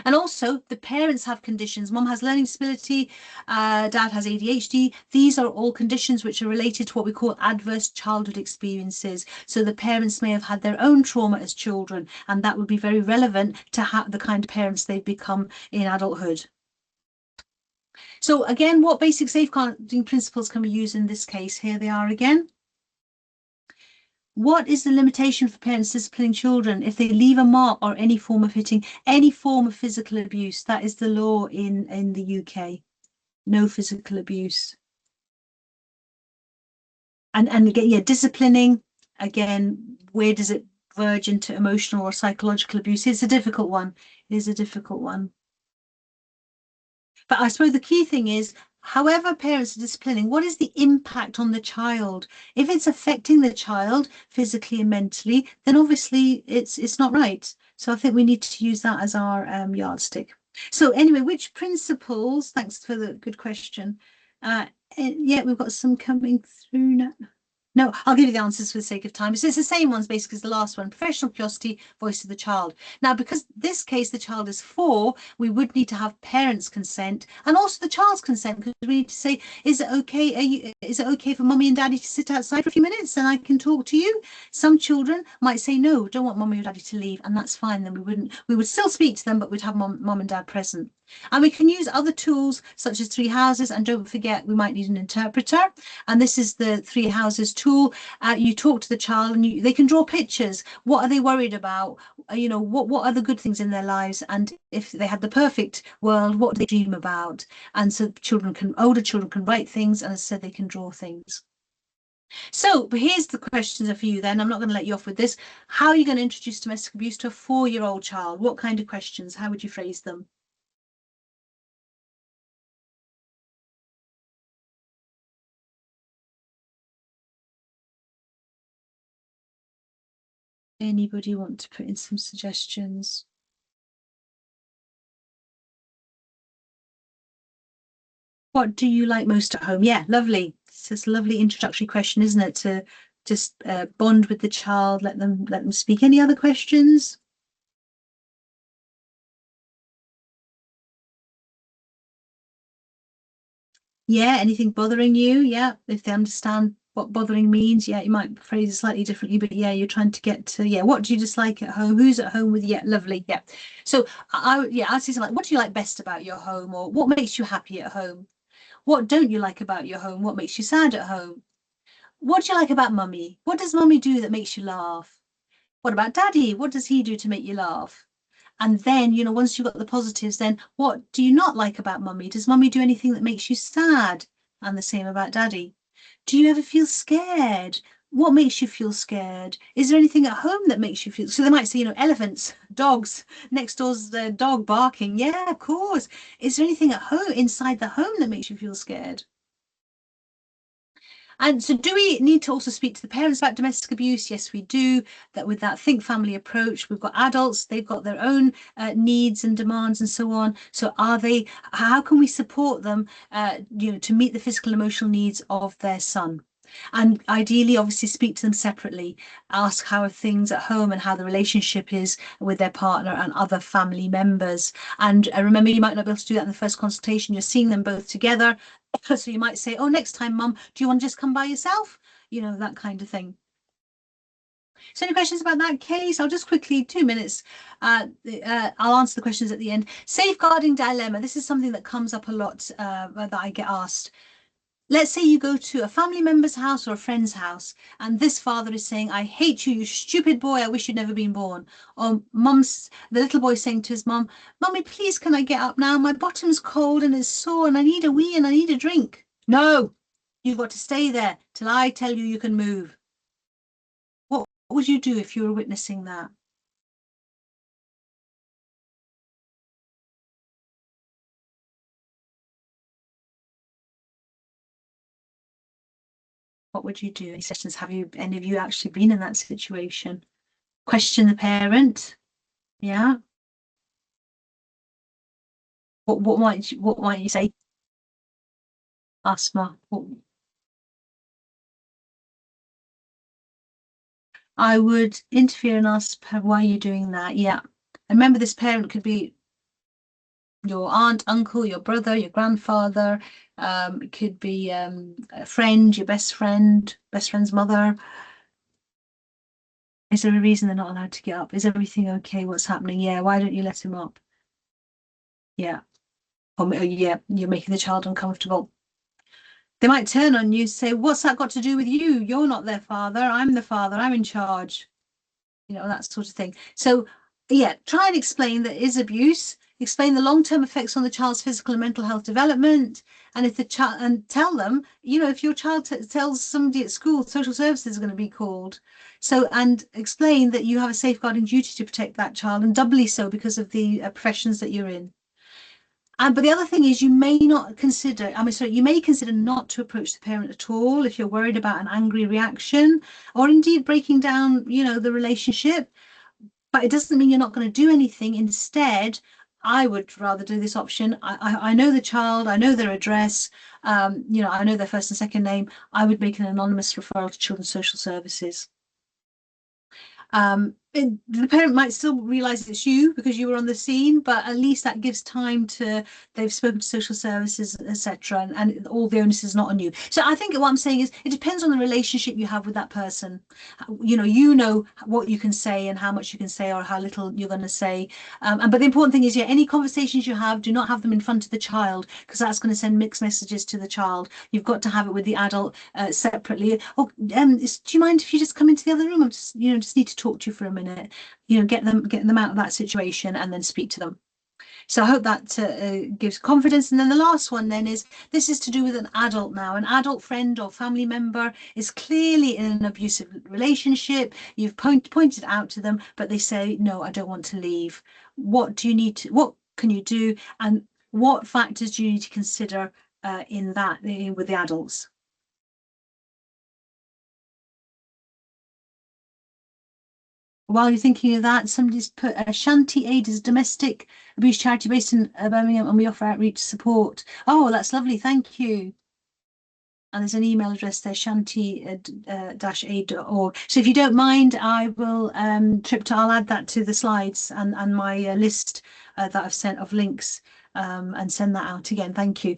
Speaker 3: And also the parents have conditions. Mom has learning disability, dad has ADHD. These are all conditions which are related to what we call adverse childhood experiences. So the parents may have had their own trauma as children, and that would be very relevant to the kind of parents they've become in adulthood. So again, what basic safeguarding principles can we use in this case? Here they are again. What is the limitation for parents disciplining children if they leave a mark or any form of hitting, any form of physical abuse? That is the law in the UK. No physical abuse. And again, yeah, disciplining, again, where does it verge into emotional or psychological abuse? It's a difficult one. It is a difficult one. But I suppose the key thing is, however parents are disciplining, what is the impact on the child? If it's affecting the child physically and mentally, then obviously it's not right. So I think we need to use that as our yardstick. So anyway, which principles? Thanks for the good question. Yeah, we've got some coming through now. No, I'll give you the answers for the sake of time. So it's the same ones basically as the last one. Professional curiosity, voice of the child. Now, because this case, the child is 4, we would need to have parents' consent and also the child's consent, because we need to say, is it okay? Is it okay for mummy and daddy to sit outside for a few minutes and I can talk to you? Some children might say, no, don't want mummy or daddy to leave, and that's fine. Then we would still speak to them, but we'd have mum and dad present. And we can use other tools such as 3 houses, and don't forget we might need an interpreter, and this is the 3 houses tool. You talk to the child and they can draw pictures. What are they worried about? You know, what are the good things in their lives, and if they had the perfect world, what do they dream about? And so older children can write things, and as I said, they can draw things. So but here's the questions for you then. I'm not going to let you off with this. How are you going to introduce domestic abuse to a 4-year-old child? What kind of questions? How would you phrase them? Anybody want to put in some suggestions? What do you like most at home? Yeah, lovely. It's just a lovely introductory question, isn't it? To just bond with the child, let them speak. Any other questions? Yeah, anything bothering you? Yeah, if they understand what bothering means, yeah, you might phrase it slightly differently, but yeah, you're trying to get to, yeah, what do you dislike at home? Who's at home with you? Yeah, lovely. Yeah. So I'd say something like, what do you like best about your home? Or what makes you happy at home? What don't you like about your home? What makes you sad at home? What do you like about mummy? What does mummy do that makes you laugh? What about daddy? What does he do to make you laugh? And then, you know, once you've got the positives, then what do you not like about mummy? Does mummy do anything that makes you sad? And the same about daddy. Do you ever feel scared? What makes you feel scared? Is there anything at home that makes you feel? So they might say, you know, elephants, dogs, next door's the dog barking. Yeah, of course. Is there anything at home, inside the home, that makes you feel scared? And so do we need to also speak to the parents about domestic abuse? Yes, we do. That with that think family approach, we've got adults, they've got their own needs and demands and so on. So how can we support them, to meet the physical and emotional needs of their son? And ideally, obviously, speak to them separately, ask how are things at home and how the relationship is with their partner and other family members. And remember, you might not be able to do that in the first consultation. You're seeing them both together. So you might say, oh, next time, Mum, do you want to just come by yourself? That kind of thing. So any questions about that case? I'll just quickly, 2 minutes, I'll answer the questions at the end. Safeguarding dilemma. This is something that comes up a lot that I get asked. Let's say you go to a family member's house or a friend's house, and this father is saying, I hate you, you stupid boy, I wish you'd never been born. Or the little boy saying to his mum, Mummy, please can I get up now? My bottom's cold and it's sore and I need a wee and I need a drink. No, you've got to stay there till I tell you you can move. What would you do if you were witnessing that? What would you do? Any sessions? Have any of you actually been in that situation? Question the parent. Yeah. What might you say? Asthma. I would interfere and ask her, why are you doing that? Yeah. And remember, this parent could be your aunt, uncle, your brother, your grandfather. It could be a friend, your best friend's mother. Is there a reason they're not allowed to get up? Is everything okay? What's happening? Yeah. Why don't you let him up? Yeah. Yeah, you're making the child uncomfortable. They might turn on you, say, what's that got to do with you? You're not their father. I'm the father. I'm in charge. That sort of thing. So yeah, try and explain that is abuse, explain the long-term effects on the child's physical and mental health development. And if the child, and tell them, if your child tells somebody at school, social services are going to be called. So, and explain that you have a safeguarding duty to protect that child, and doubly so because of the professions that you're in. But the other thing is you may consider not to approach the parent at all if you're worried about an angry reaction or indeed breaking down, the relationship. But it doesn't mean you're not going to do anything. Instead, I would rather do this option. I know the child, I know their address, I know their first and second name. I would make an anonymous referral to Children's Social Services. The parent might still realize it's you because you were on the scene, but at least that gives time they've spoken to social services, etc., and all the onus is not on you. So I think what I'm saying is it depends on the relationship you have with that person. You know what you can say and how much you can say or how little you're going to say. But the important thing is, any conversations you have, do not have them in front of the child because that's going to send mixed messages to the child. You've got to have it with the adult separately. Oh, do you mind if you just come into the other room? I'm just need to talk to you for a minute. Get them out of that situation and then speak to them. So I hope that gives confidence. And then the last one then is, this is to do with an adult now. An adult friend or family member is clearly in an abusive relationship. You've pointed out to them, but they say, no, I don't want to leave. What can you do? And what factors do you need to consider with the adults? While you're thinking of that, somebody's put Shanti Aid is a domestic abuse charity based in Birmingham, and we offer outreach support. Oh, that's lovely. Thank you. And there's an email address there, shanti-aid.org. So if you don't mind, I will I'll add that to the slides and my list that I've sent of links and send that out again. Thank you.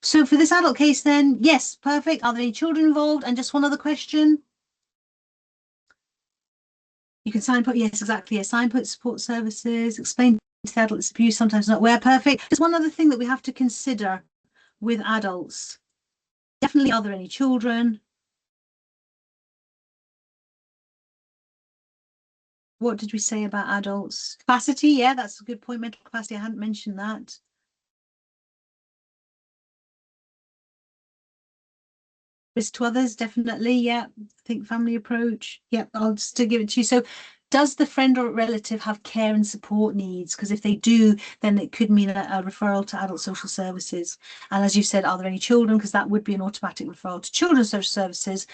Speaker 3: So for this adult case then, yes, perfect. Are there any children involved? And just one other question. You can signpost, yes, exactly. Yeah, signpost support services, explain to the adult it's abuse, sometimes not where perfect. There's one other thing that we have to consider with adults. Definitely, are there any children? What did we say about adults? Capacity, yeah, that's a good point. Mental capacity, I hadn't mentioned that. Risk to others, definitely, yeah. Think family approach. Yep, I'll just give it to you. So Does the friend or relative have care and support needs? Because if they do, then it could mean a referral to adult social services. And as you said, are there any children? Because that would be an automatic referral to children's social services.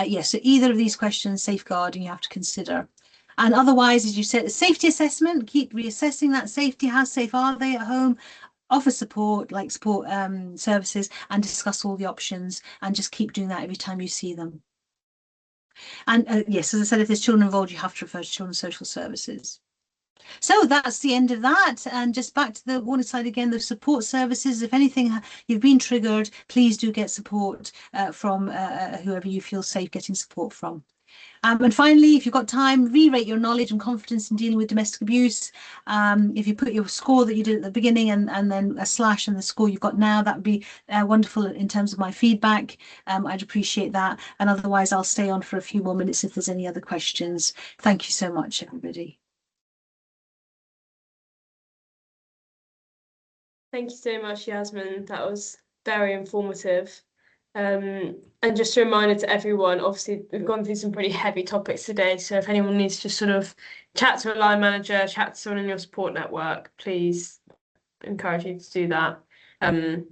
Speaker 3: Yes, so either of these questions, safeguarding, you have to consider. And otherwise, as you said, a safety assessment, keep reassessing that safety. How safe are they at home? Offer support, like support services, and discuss all the options, and just keep doing that every time you see them. And yes, as I said, if there's children involved, you have to refer to children's social services. So that's the end of that. And just back to the warning slide again, the support services. If anything, you've been triggered, please do get support from whoever you feel safe getting support from. And finally, if you've got time, re-rate your knowledge and confidence in dealing with domestic abuse. If you put your score that you did at the beginning and then a slash and the score you've got now, that would be wonderful in terms of my feedback. I'd appreciate that. And otherwise, I'll stay on for a few more minutes if there's any other questions. Thank you so much, everybody.
Speaker 2: Thank you so much, Yasmin. That was very informative. And just a reminder to everyone, obviously we've gone through some pretty heavy topics today, so if anyone needs to just sort of chat to a line manager, chat to someone in your support network, please encourage you to do that. But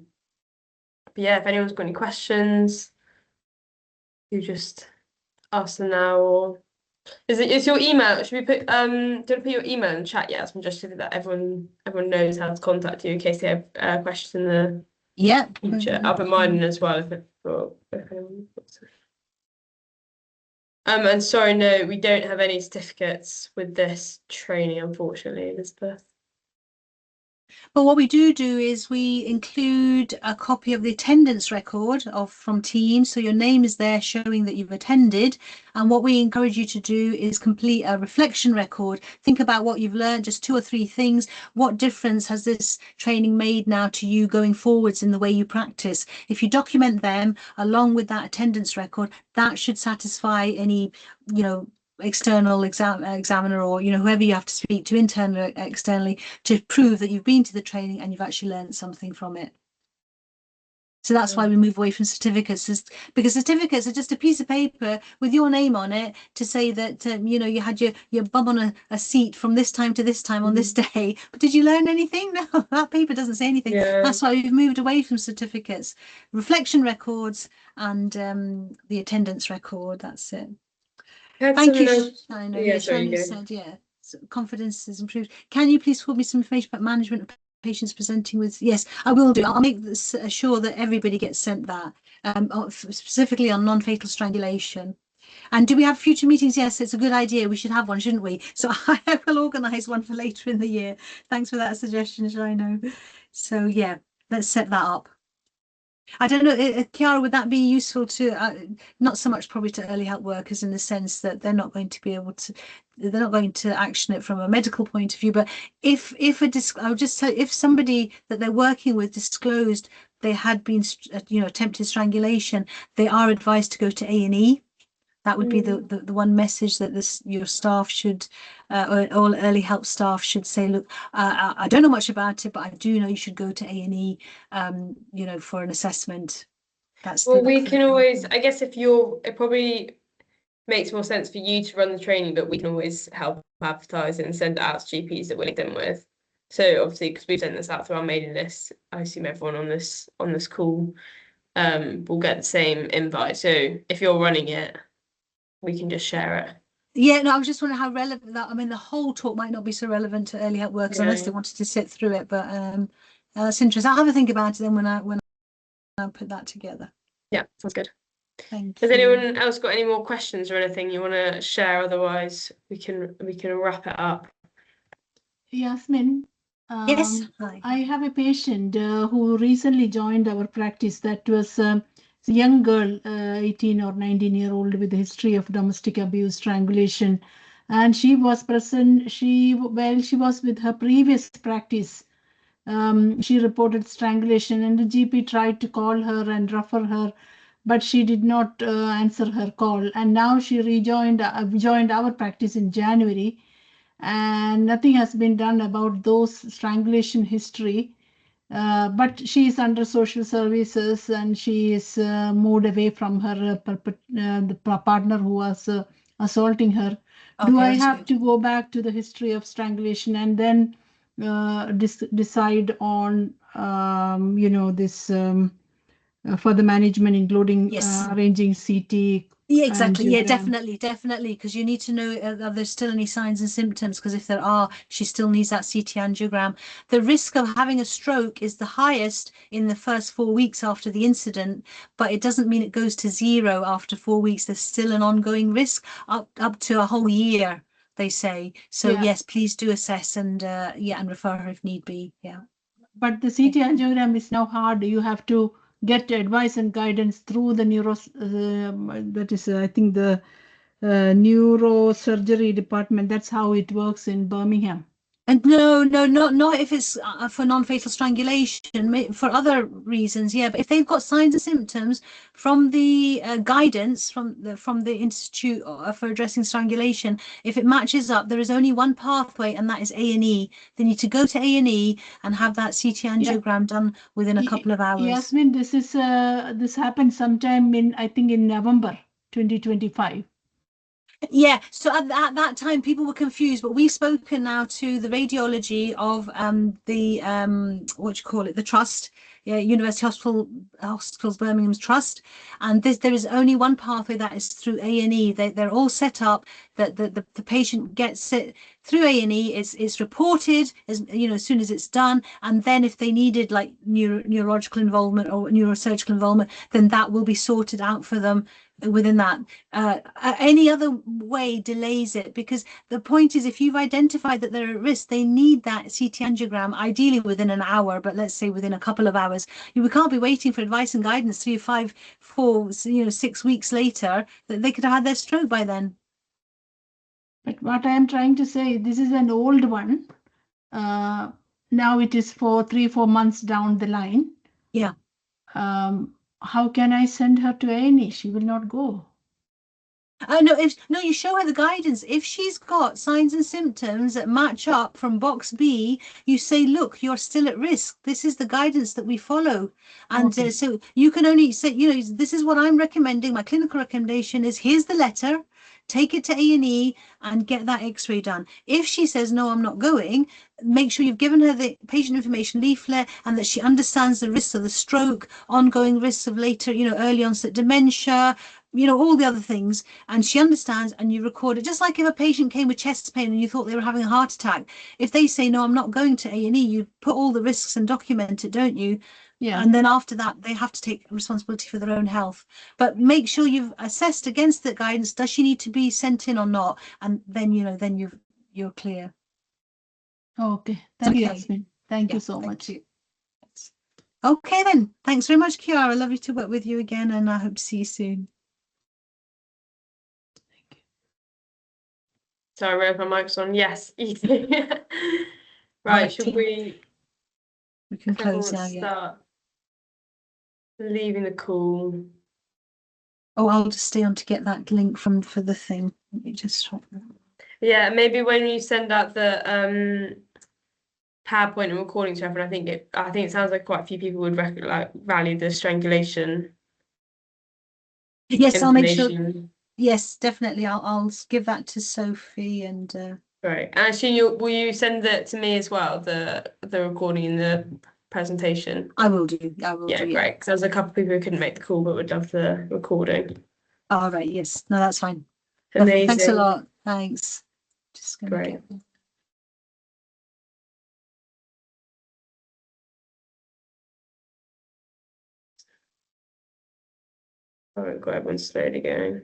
Speaker 2: yeah, if anyone's got any questions, you just ask them now, or is your email, should we put don't put your email in the chat yet, just so that everyone knows how to contact you in case they have questions in the future. I'll put mine in as well if anyone wants to. And sorry, no, we don't have any certificates with this training, unfortunately, Elizabeth.
Speaker 3: But what we do is we include a copy of the attendance record from Teams, so your name is there showing that you've attended. And what we encourage you to do is complete a reflection record. Think about what you've learned, just 2 or 3 things. What difference has this training made now to you going forwards in the way you practice? If you document them along with that attendance record, that should satisfy any, external examiner or whoever you have to speak to internally or externally to prove that you've been to the training and you've actually learned something from it. So that's why we move away from certificates, because certificates are just a piece of paper with your name on it to say that you had your bum on a seat from this time to this time on this day. But did you learn anything? No, that paper doesn't say anything. That's why we've moved away from certificates. Reflection records and the attendance record. That's it. Thank you. I know. Yeah, sorry, said, so confidence is improved. Can you please forward me some information about management of patients presenting with? Yes, I will do. I'll make this sure that everybody gets sent that, specifically on non-fatal strangulation. And do we have future meetings? Yes, it's a good idea. We should have one, shouldn't we? So I will organise one for later in the year. Thanks for that suggestion, Shino. So yeah, let's set that up. I don't know, Chiara, would that be useful to, not so much probably to early help workers in the sense that they're not going to be able to, they're not going to action it from a medical point of view, but I would just say if somebody that they're working with disclosed they had been, attempted strangulation, they are advised to go to A&E. That would be the one message that your staff should, or all early help staff should say, look, I don't know much about it, but I do know you should go to A&E, for an assessment.
Speaker 2: We can always, I guess it probably makes more sense for you to run the training, but we can always help advertise it and send it out to GPs that we're linked in with. So obviously, because we've sent this out through our mailing list, I assume everyone on this call will get the same invite. So if you're running it, we can just share it.
Speaker 3: Yeah, no, I was just wondering how relevant that. I mean, the whole talk might not be so relevant to early help workers unless they wanted to sit through it. But that's interesting. I'll have a think about it then when I put that together.
Speaker 2: Yeah, sounds good.
Speaker 3: Thank you.
Speaker 2: Has anyone else got any more questions or anything you want to share? Otherwise, we can wrap it up.
Speaker 1: Yasmin.
Speaker 3: Yes. Hi.
Speaker 1: I have a patient who recently joined our practice. That was a young girl, 18 or 19-year-old with a history of domestic abuse, strangulation, and she was present. She was with her previous practice. She reported strangulation, and the GP tried to call her and refer her, but she did not answer her call. And now she joined our practice in January, and nothing has been done about those strangulation history. But she is under social services, and she is moved away from her the partner who was assaulting her. Do
Speaker 3: Okay,
Speaker 1: I
Speaker 3: that's
Speaker 1: have
Speaker 3: good.
Speaker 1: to go back to the history of strangulation and then decide on, this for the management, including
Speaker 3: Yes.
Speaker 1: arranging CT
Speaker 3: Yeah, exactly. Yeah,
Speaker 1: angiogram?
Speaker 3: definitely, because you need to know are there still any signs and symptoms, because if there are, she still needs that CT angiogram. The risk of having a stroke is the highest in the first 4 weeks after the incident, but it doesn't mean it goes to zero after 4 weeks. There's still an ongoing risk up to a whole year, they say. So
Speaker 1: Yeah.
Speaker 3: yes, please do assess and and refer her if need be. Yeah.
Speaker 1: But the CT angiogram is now hard. You have to get advice and guidance through the that is, I think, the neurosurgery department. That's how it works in Birmingham.
Speaker 3: And no, not if it's for non-fatal strangulation, for other reasons, yeah. But if they've got signs and symptoms from the guidance from the Institute for Addressing Strangulation, if it matches up, there is only one pathway, and that is A&E. They need to go to A&E and have that CT angiogram done within a couple of hours.
Speaker 1: Yasmin, this happened sometime I think in November 2025.
Speaker 3: Yeah, so at that time people were confused, but we've spoken now to the radiology of the the trust, University Hospitals Birmingham's trust, and there is only one pathway, that is through A&E. They're all set up that the patient gets it through A&E. It's reported as as soon as it's done, and then if they needed like neurological involvement or neurosurgical involvement, then that will be sorted out for them within that. Any other way delays it, because the point is, if you've identified that they're at risk, they need that CT angiogram ideally within an hour, but let's say within a couple of hours. We can't be waiting for advice and guidance 3 or 5, 4, 6 weeks later. That they could have had their stroke by then.
Speaker 1: But what I am trying to say, this is an old one. Now it is for 3-4 months down the line.
Speaker 3: Yeah.
Speaker 1: How can I send her to A&E? She will not go.
Speaker 3: No, you show her the guidance. If she's got signs and symptoms that match up from box B, you say, look, you're still at risk. This is the guidance that we follow. And
Speaker 1: Okay.
Speaker 3: so you can only say, this is what I'm recommending. My clinical recommendation is, here's the letter, take it to A&E and get that x-ray done. If she says, no, I'm not going, make sure you've given her the patient information leaflet and that she understands the risks of the stroke, ongoing risks of later, early onset dementia, all the other things, and she understands, and you record it. Just like if a patient came with chest pain and you thought they were having a heart attack, if they say, no, I'm not going to A&E, you put all the risks and document it, don't you?
Speaker 1: Yeah.
Speaker 3: And then after that, they have to take responsibility for their own health. But make sure you've assessed against the guidance. Does she need to be sent in or not? And then, you're clear.
Speaker 1: Okay. Thank you,
Speaker 3: Okay.
Speaker 1: Yasmin. Thank you so much.
Speaker 3: You. Okay, then. Thanks very much, Kiara. Lovely to work with you again, and I hope to see you soon.
Speaker 2: Sorry, I realised my mic's on. Yes, easy. Right, should we?
Speaker 3: We can close now, yeah.
Speaker 2: Start leaving the call.
Speaker 3: Oh, I'll just stay on to get that link for the thing. Let me just swap that.
Speaker 2: Yeah, maybe when you send out the PowerPoint and recording to everyone, I think it sounds like quite a few people would value the strangulation.
Speaker 3: Yes, I'll make sure. Yes, definitely. I'll give that to Sophie and.
Speaker 2: Right. Actually, will you send it to me as well, the recording and the presentation?
Speaker 3: I will do.
Speaker 2: Yeah, great. Because there's a couple of people who couldn't make the call but would love the recording.
Speaker 3: All right. Yes. No, that's fine.
Speaker 2: Amazing.
Speaker 3: Lovely. Thanks a lot. Thanks. Just gonna
Speaker 2: Great.
Speaker 3: get.
Speaker 2: Oh, I've got everyone slowly going.